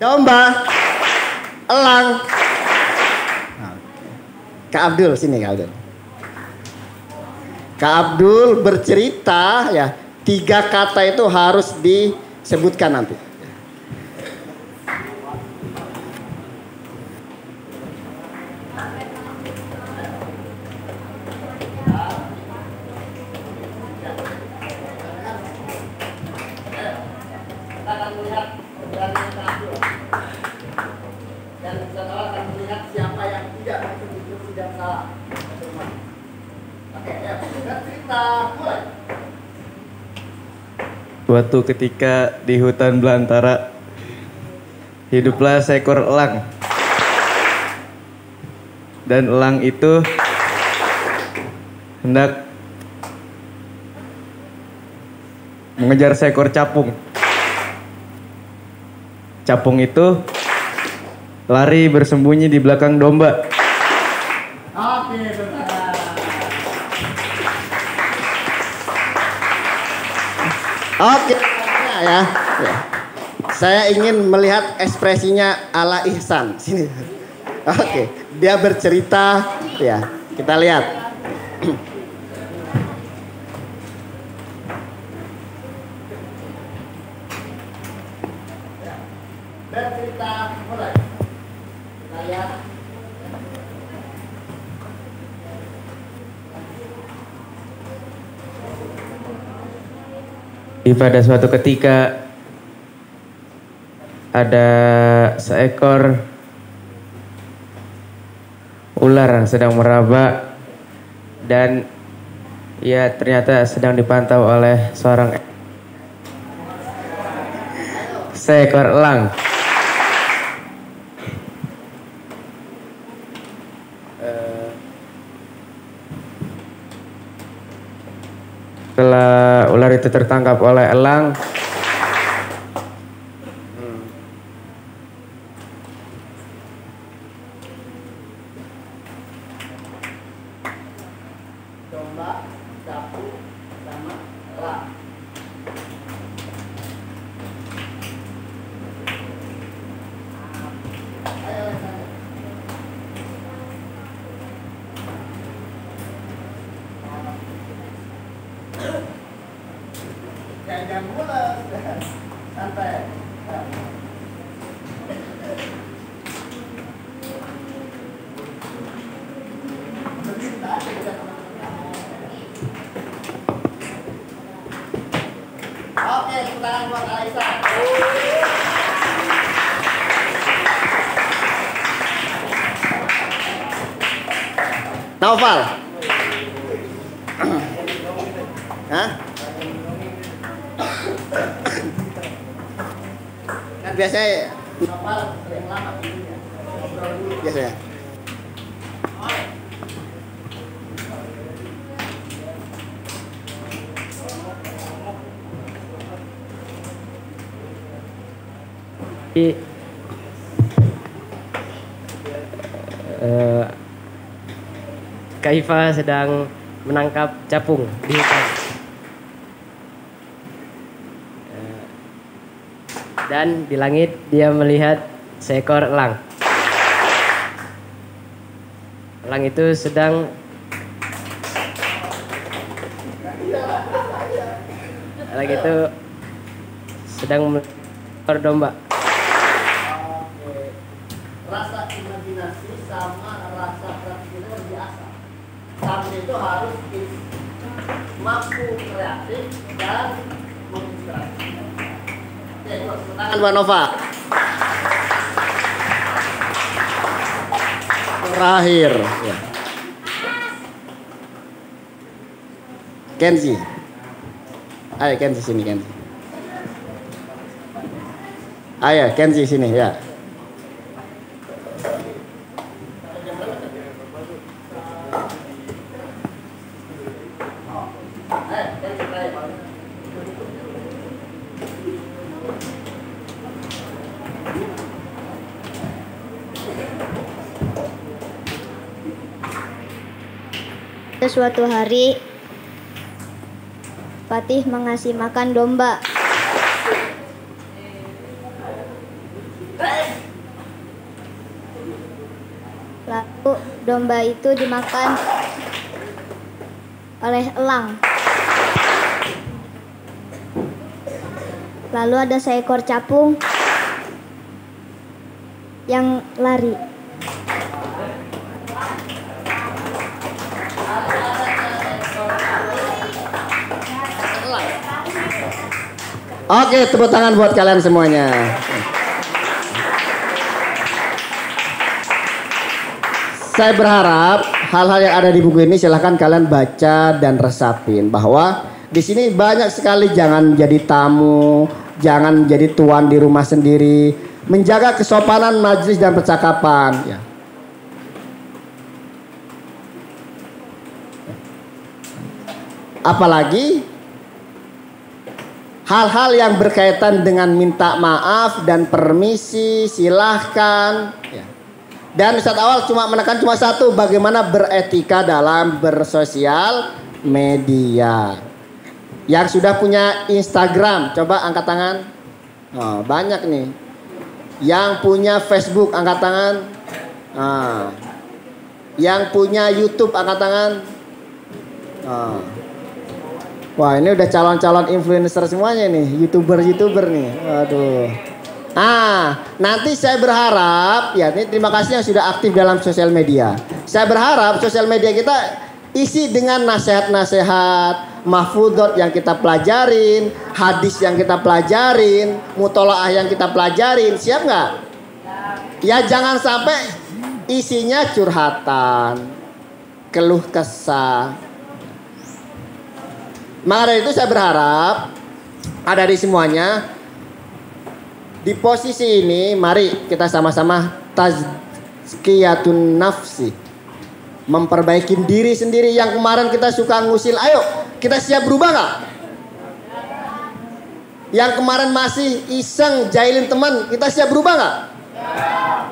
Domba. Elang. Kak Abdul sini Kak Abdul. Kak Abdul bercerita ya, 3 kata itu harus disebutkan nanti. Suatu ketika di hutan belantara hiduplah seekor elang. Dan elang itu hendak mengejar seekor capung. Capung itu lari bersembunyi di belakang domba. Oke, ya. Saya ingin melihat ekspresinya ala Ihsan. Sini. Oke, dia bercerita, ya. Kita lihat. Bercerita mulai. Kita lihat. Pada suatu ketika ada seekor ular yang sedang meraba dan ia ternyata sedang dipantau oleh seekor elang. Setelah ular itu tertangkap oleh elang, Domba, capung, sama elang. Jangan mulai, santai. Oke, tangan buat Aisyah. Naufal. Hah? Kan biasanya Naufal sering lama videonya. Ngobrol dulu biasanya. Kaifa sedang menangkap capung di hutan. Dan di langit dia melihat seekor elang. Elang itu sedang melempar domba. Rasa imajinasi sama rasa kreatif itu biasa. Santri itu harus mampu kreatif dan menginspirasi. Oke, tangan Mbak Nova. Terakhir, ya. Kenzi. Ayo Kenzi sini Kenzi. Ayo Kenzi sini ya. Suatu hari Fatih mengasih makan domba. Lalu domba itu dimakan oleh elang. Lalu ada seekor capung yang lari. Oke, tepuk tangan buat kalian semuanya. Saya berharap hal-hal yang ada di buku ini silahkan kalian baca dan resapin bahwa di sini banyak sekali jangan jadi tamu, jangan jadi tuan di rumah sendiri, menjaga kesopanan majelis dan percakapan. Ya. Apalagi hal-hal yang berkaitan dengan minta maaf dan permisi, silahkan. Ya. Dan Ustadz Awal cuma menekan satu, bagaimana beretika dalam bersosial media. Yang sudah punya Instagram, coba angkat tangan. Oh, banyak nih. Yang punya Facebook, angkat tangan. Yang punya YouTube, angkat tangan. Wah, ini udah calon-calon influencer semuanya nih, YouTuber nih. Waduh. Nanti saya berharap ya, ini terima kasih yang sudah aktif dalam sosial media. Saya berharap sosial media kita isi dengan nasihat-nasihat, mahfudot yang kita pelajarin, hadis yang kita pelajarin, mutolaah yang kita pelajarin. Siap nggak? Ya jangan sampai isinya curhatan, keluh kesah. Maka dari itu saya berharap ada di semuanya di posisi ini, mari kita sama-sama tazkiyatun nafsi, memperbaiki diri sendiri. Yang kemarin kita suka ngusil, ayo kita siap berubah nggak? Yang kemarin masih iseng jahilin teman, kita siap berubah nggak?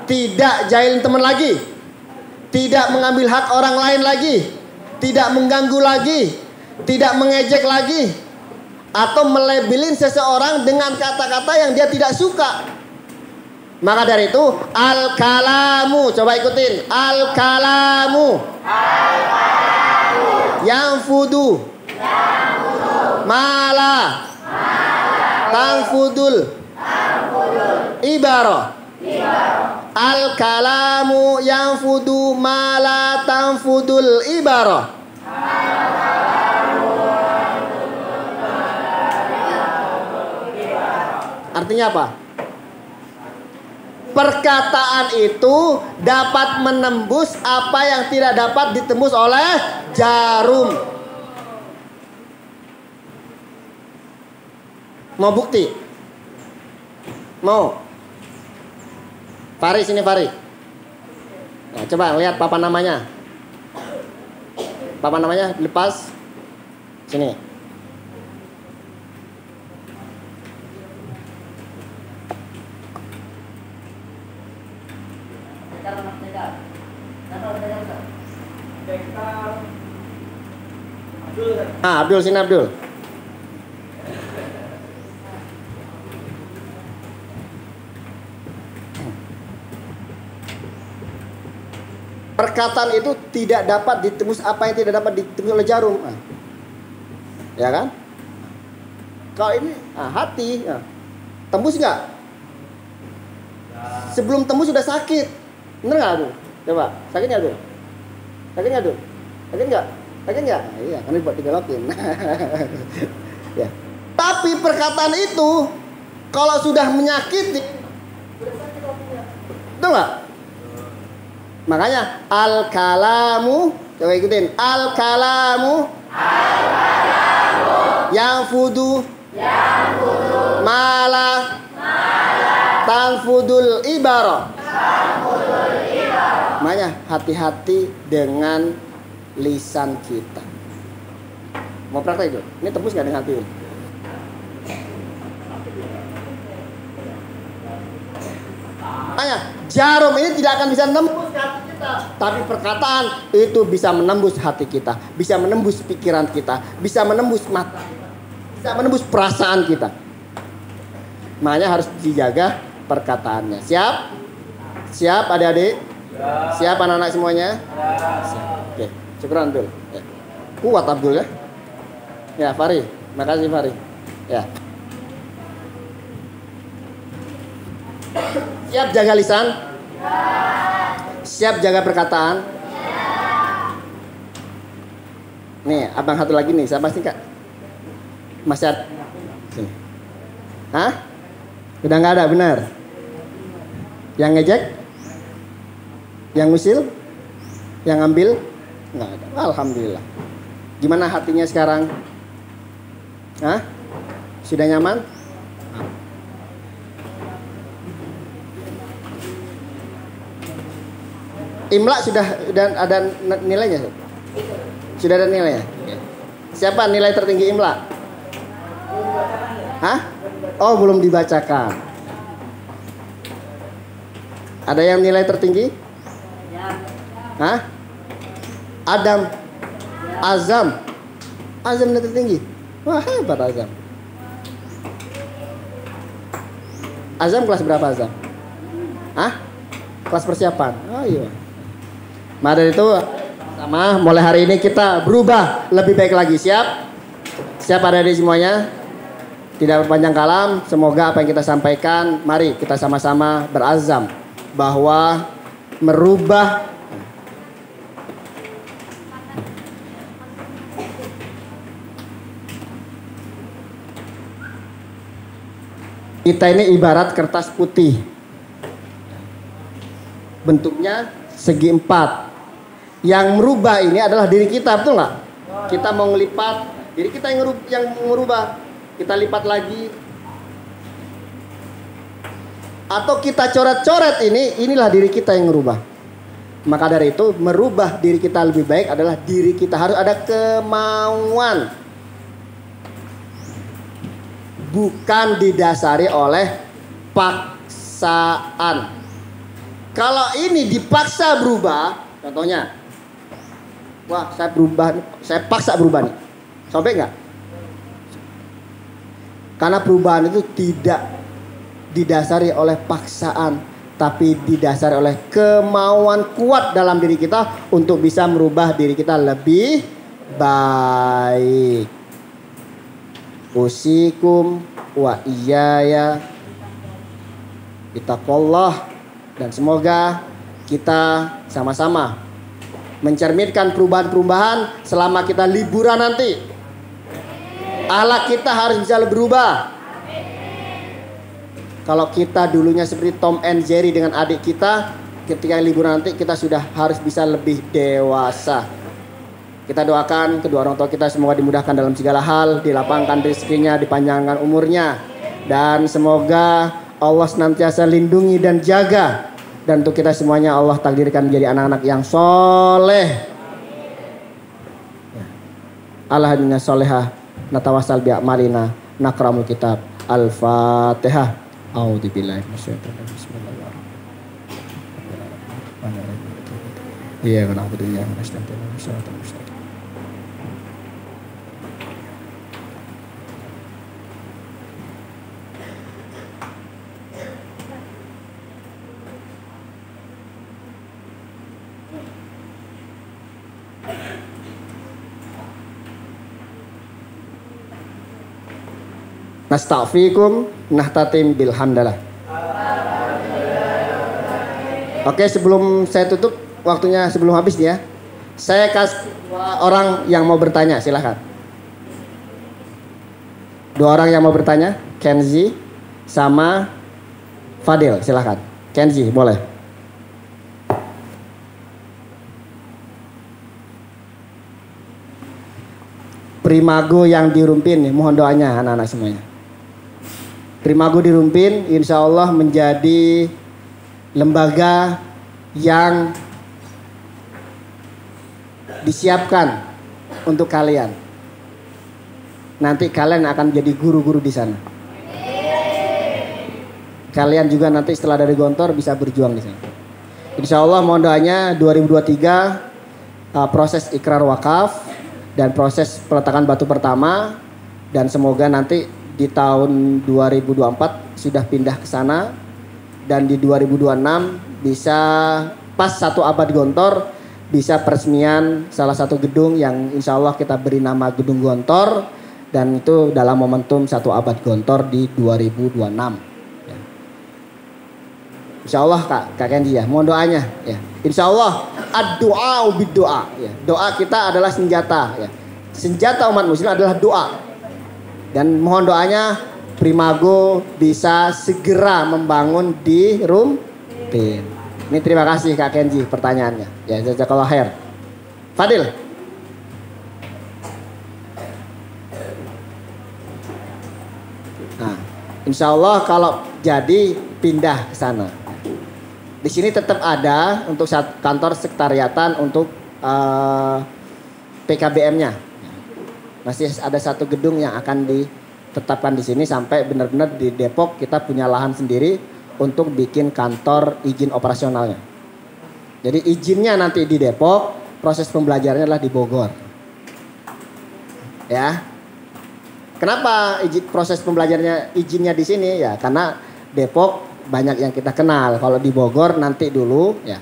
Tidak jahilin teman lagi, tidak mengambil hak orang lain lagi, tidak mengganggu lagi, tidak mengejek lagi, atau melabelin seseorang dengan kata-kata yang dia tidak suka. Maka dari itu al-kalamu, coba ikutin, al-kalamu yang fudu mala tangfudul ibarah. Al-kalamu yang fudu mala tangfudul ibarah. Artinya apa? Perkataan itu dapat menembus apa yang tidak dapat ditembus oleh jarum. Mau bukti? Mau? Fari sini Fari. Nah, coba lihat papan namanya. Papan namanya lepas. Sini. Abdul, sini Abdul. Perkataan itu tidak dapat ditembus apa yang tidak dapat ditembus oleh jarum. Ya kan? Kalau ini hati, tembus nggak? Sebelum tembus sudah sakit. Bener nggak tuh? Coba, sakit nggak tuh? Sakit nggak tuh? Sakit nggak? Sakit nggak? Nah, iya, karena buat digalokin. Ya. Tapi perkataan itu kalau sudah menyakiti, betul nggak? Makanya al-kalamu, coba ikutin, al-kalamu yang fudu malah tanfudul ibarah. Makanya hati-hati dengan lisan kita. Mau praktek itu? Ini tembus nggak dengan hati? Makanya jarum ini tidak akan bisa menembus hati kita, tapi perkataan itu bisa menembus hati kita, bisa menembus pikiran kita, bisa menembus mata, bisa menembus perasaan kita. Makanya harus dijaga perkataannya. Siap? Siap adik-adik? Siap anak-anak semuanya? Siap. Oke, syukuran Abdul. Ya. Kuat Abdul ya. Ya, Fari. Makasih Fari. Ya. Siap jaga lisan? Siap jaga perkataan? Nih, abang satu lagi nih, siapa sih Kak? Masih ada? Sini. Hah? Udah nggak ada, benar? Yang ngejek? Yang ngusil? Yang ngambil? Nggak ada. Alhamdulillah. Gimana hatinya sekarang? Hah? Sudah nyaman? Imla sudah ada nilainya? Sudah ada nilainya? Siapa nilai tertinggi Imla? Hah? Oh, belum dibacakan. Ada yang nilai tertinggi? Hah? Adam. Azam. Azam nilai tertinggi. Wah, hebat Azam. Azam kelas berapa Azam? Hah? Kelas persiapan. Oh iya. Mari itu sama mulai hari ini kita berubah lebih baik lagi. Siap? Siap adik-adik semuanya? Tidak berpanjang kalam, semoga apa yang kita sampaikan, mari kita sama-sama berazam bahwa merubah kita ini ibarat kertas putih. Bentuknya segi empat. Yang merubah ini adalah diri kita, betul nggak? Kita mau ngelipat, diri kita yang merubah. Kita lipat lagi. Atau kita coret-coret inilah diri kita yang merubah. Maka dari itu merubah diri kita lebih baik adalah diri kita harus ada kemauan. Bukan didasari oleh paksaan. Kalau ini dipaksa berubah, contohnya, wah saya berubah, saya paksa berubah nih, sampai nggak? Karena perubahan itu tidak didasari oleh paksaan, tapi didasari oleh kemauan kuat dalam diri kita untuk bisa merubah diri kita lebih baik. Usikum wa iyaya bittaqwallah, dan semoga kita sama-sama mencerminkan perubahan-perubahan selama kita liburan nanti. Akhlak kita harus bisa berubah. Kalau kita dulunya seperti Tom and Jerry dengan adik kita, ketika liburan nanti kita sudah harus bisa lebih dewasa. Kita doakan kedua orang tua kita semoga dimudahkan dalam segala hal, dilapangkan rezekinya, dipanjangkan umurnya, dan semoga Allah senantiasa lindungi dan jaga. Dan untuk kita semuanya Allah takdirkan menjadi anak-anak yang soleh. Alhamdulillah solehah. Natawasal bi'amalina nakramul kitab. Al-Fatihah. A'udzubillahi minasyaitonir rajim. Bismillahirrahmanirrahim. Iya, kenapa tuh ya? Astagfirullah. Nastaghfirukum nahtatim bilhamdalah. Oke, sebelum saya tutup waktunya sebelum habis nih ya. Saya kasih 2 orang yang mau bertanya, silahkan. 2 orang yang mau bertanya, Kenzi sama Fadil, silahkan. Kenzi, boleh. Primago yang dirumpin nih, mohon doanya anak-anak semuanya. Primago dirumpin, insya Allah menjadi lembaga yang disiapkan untuk kalian. Nanti kalian akan jadi guru-guru di sana. Kalian juga nanti setelah dari Gontor bisa berjuang di sana. Insya Allah mohon doanya 2023 proses ikrar wakaf dan proses peletakan batu pertama, dan semoga nanti di tahun 2024 sudah pindah ke sana, dan di 2026 bisa pas 1 abad Gontor bisa peresmian salah satu gedung yang insya Allah kita beri nama Gedung Gontor, dan itu dalam momentum 1 abad Gontor di 2026 ya. Insya Allah Kak Kendi ya, mohon doanya ya. Insya Allah ad-doa bid-doa ya. Doa kita adalah senjata ya. Senjata umat muslim adalah doa. Dan mohon doanya Primago bisa segera membangun di Rumpin. Ini terima kasih Kak Kenji pertanyaannya. Ya, jazakallah khair. Fadil. Nah, insya Allah kalau jadi pindah ke sana. Di sini tetap ada untuk kantor sekretariatan untuk PKBM-nya. Masih ada 1 gedung yang akan ditetapkan di sini sampai benar-benar di Depok kita punya lahan sendiri untuk bikin kantor izin operasionalnya. Jadi izinnya nanti di Depok, proses pembelajarannya adalah di Bogor. Ya. Kenapa proses pembelajarannya izinnya di sini ya? Karena Depok banyak yang kita kenal. Kalau di Bogor nanti dulu ya.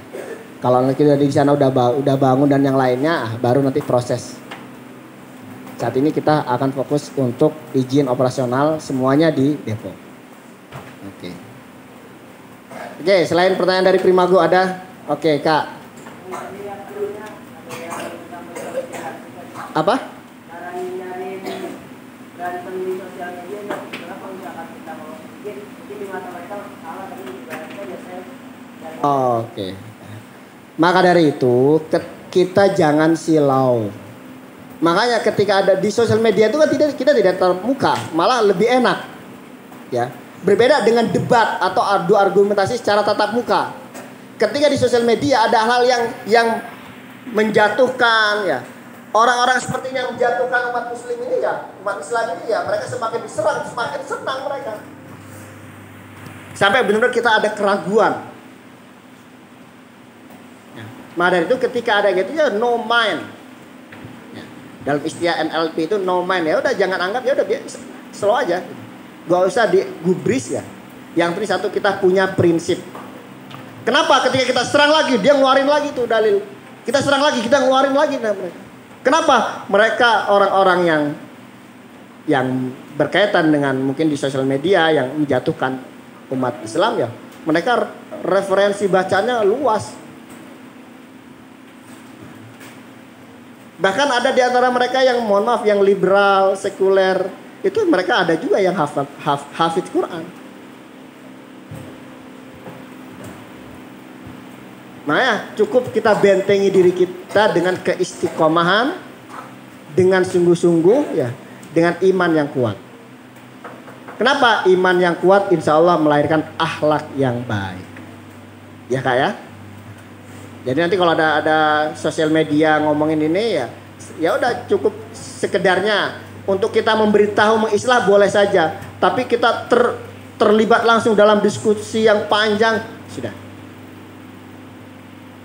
Kalau kita di sana udah bangun dan yang lainnya baru nanti proses. Saat ini kita akan fokus untuk izin operasional semuanya di Depok. Oke, selain pertanyaan dari Primago ada? Oke, Kak. Apa? Oke. Maka dari itu kita jangan silau. Makanya ketika ada di sosial media itu kan kita tidak termuka, malah lebih enak. Ya. Berbeda dengan debat atau adu argumentasi secara tatap muka. Ketika di sosial media ada hal yang menjatuhkan ya. Orang-orang seperti yang menjatuhkan umat muslim ini ya, umat Islam ini ya, mereka semakin diserang, semakin senang mereka. Sampai benar-benar kita ada keraguan. Ya. Maka dari itu ketika ada gitu ya no mind. Dalam istilah NLP itu no mind, ya udah jangan anggap, ya udah slow aja. Gak usah digubris ya. Yang penting satu, kita punya prinsip. Kenapa ketika kita serang lagi dia ngeluarin lagi tuh dalil. Kita serang lagi, kita ngeluarin lagi mereka. Kenapa? Mereka orang-orang yang berkaitan dengan mungkin di sosial media yang menjatuhkan umat Islam ya. Mereka referensi bacanya luas. Bahkan ada di antara mereka yang mohon maaf yang liberal, sekuler, itu mereka ada juga yang hafid Quran. Makanya cukup kita bentengi diri kita dengan keistiqomahan, dengan sungguh-sungguh ya, dengan iman yang kuat. Kenapa iman yang kuat insya Allah melahirkan akhlak yang baik. Ya Kak ya? Jadi nanti kalau ada sosial media ngomongin ini ya udah cukup sekedarnya untuk kita memberitahu mengislah boleh saja, tapi kita terlibat langsung dalam diskusi yang panjang sudah.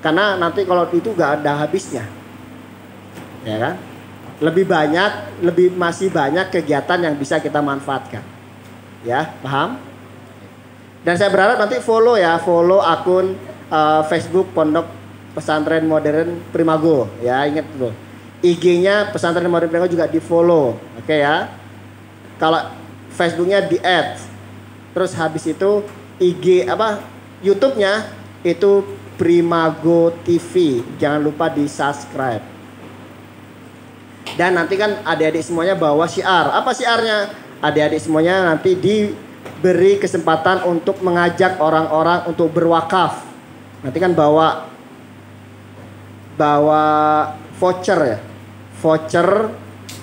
Karena nanti kalau itu gak ada habisnya. Ya kan? Masih banyak kegiatan yang bisa kita manfaatkan. Ya, paham? Dan saya berharap nanti follow akun Facebook Pondok Pesantren Modern Primago. Ya, ingat tuh. IG-nya Pesantren Modern Primago juga di-follow. Oke ya. Kalau Facebooknya di-add. Terus habis itu YouTube-nya itu Primago TV. Jangan lupa di-subscribe. Dan nanti kan adik-adik semuanya bawa syiar. Apa syiarnya? Adik-adik semuanya nanti diberi kesempatan untuk mengajak orang-orang untuk berwakaf. Nanti kan bawa voucher ya. Voucher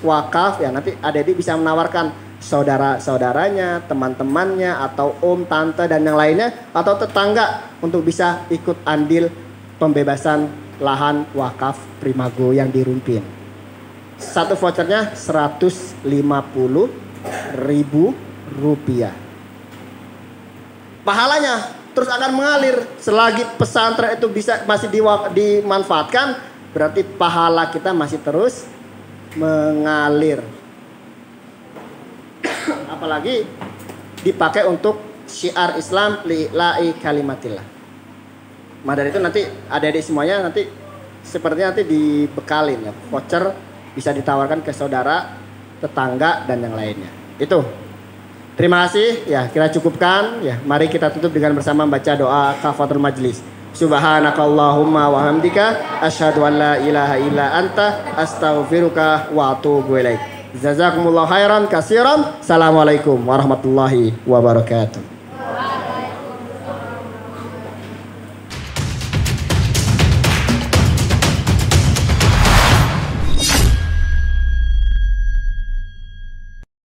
wakaf ya, nanti adik-adik bisa menawarkan saudara-saudaranya, teman-temannya, atau om, tante dan yang lainnya, atau tetangga untuk bisa ikut andil pembebasan lahan wakaf Primago yang di Rumpin. Satu vouchernya Rp150.000. Pahalanya terus akan mengalir selagi pesantren itu masih dimanfaatkan, berarti pahala kita masih terus mengalir. Apalagi dipakai untuk syiar Islam lillahi kalimatillah. Maka dari itu nanti adik-adik semuanya nanti sepertinya nanti dibekalin ya, voucher bisa ditawarkan ke saudara, tetangga dan yang lainnya. Itu. Terima kasih ya, kita cukupkan ya. Mari kita tutup dengan bersama baca doa kafatul majlis. Subhanakallahumma wa hamdika asyhadu an la ilaha illa anta astaghfiruka wa atubu ilaik. Jazakumullahu khairan katsiran. Assalamualaikum warahmatullahi wabarakatuh.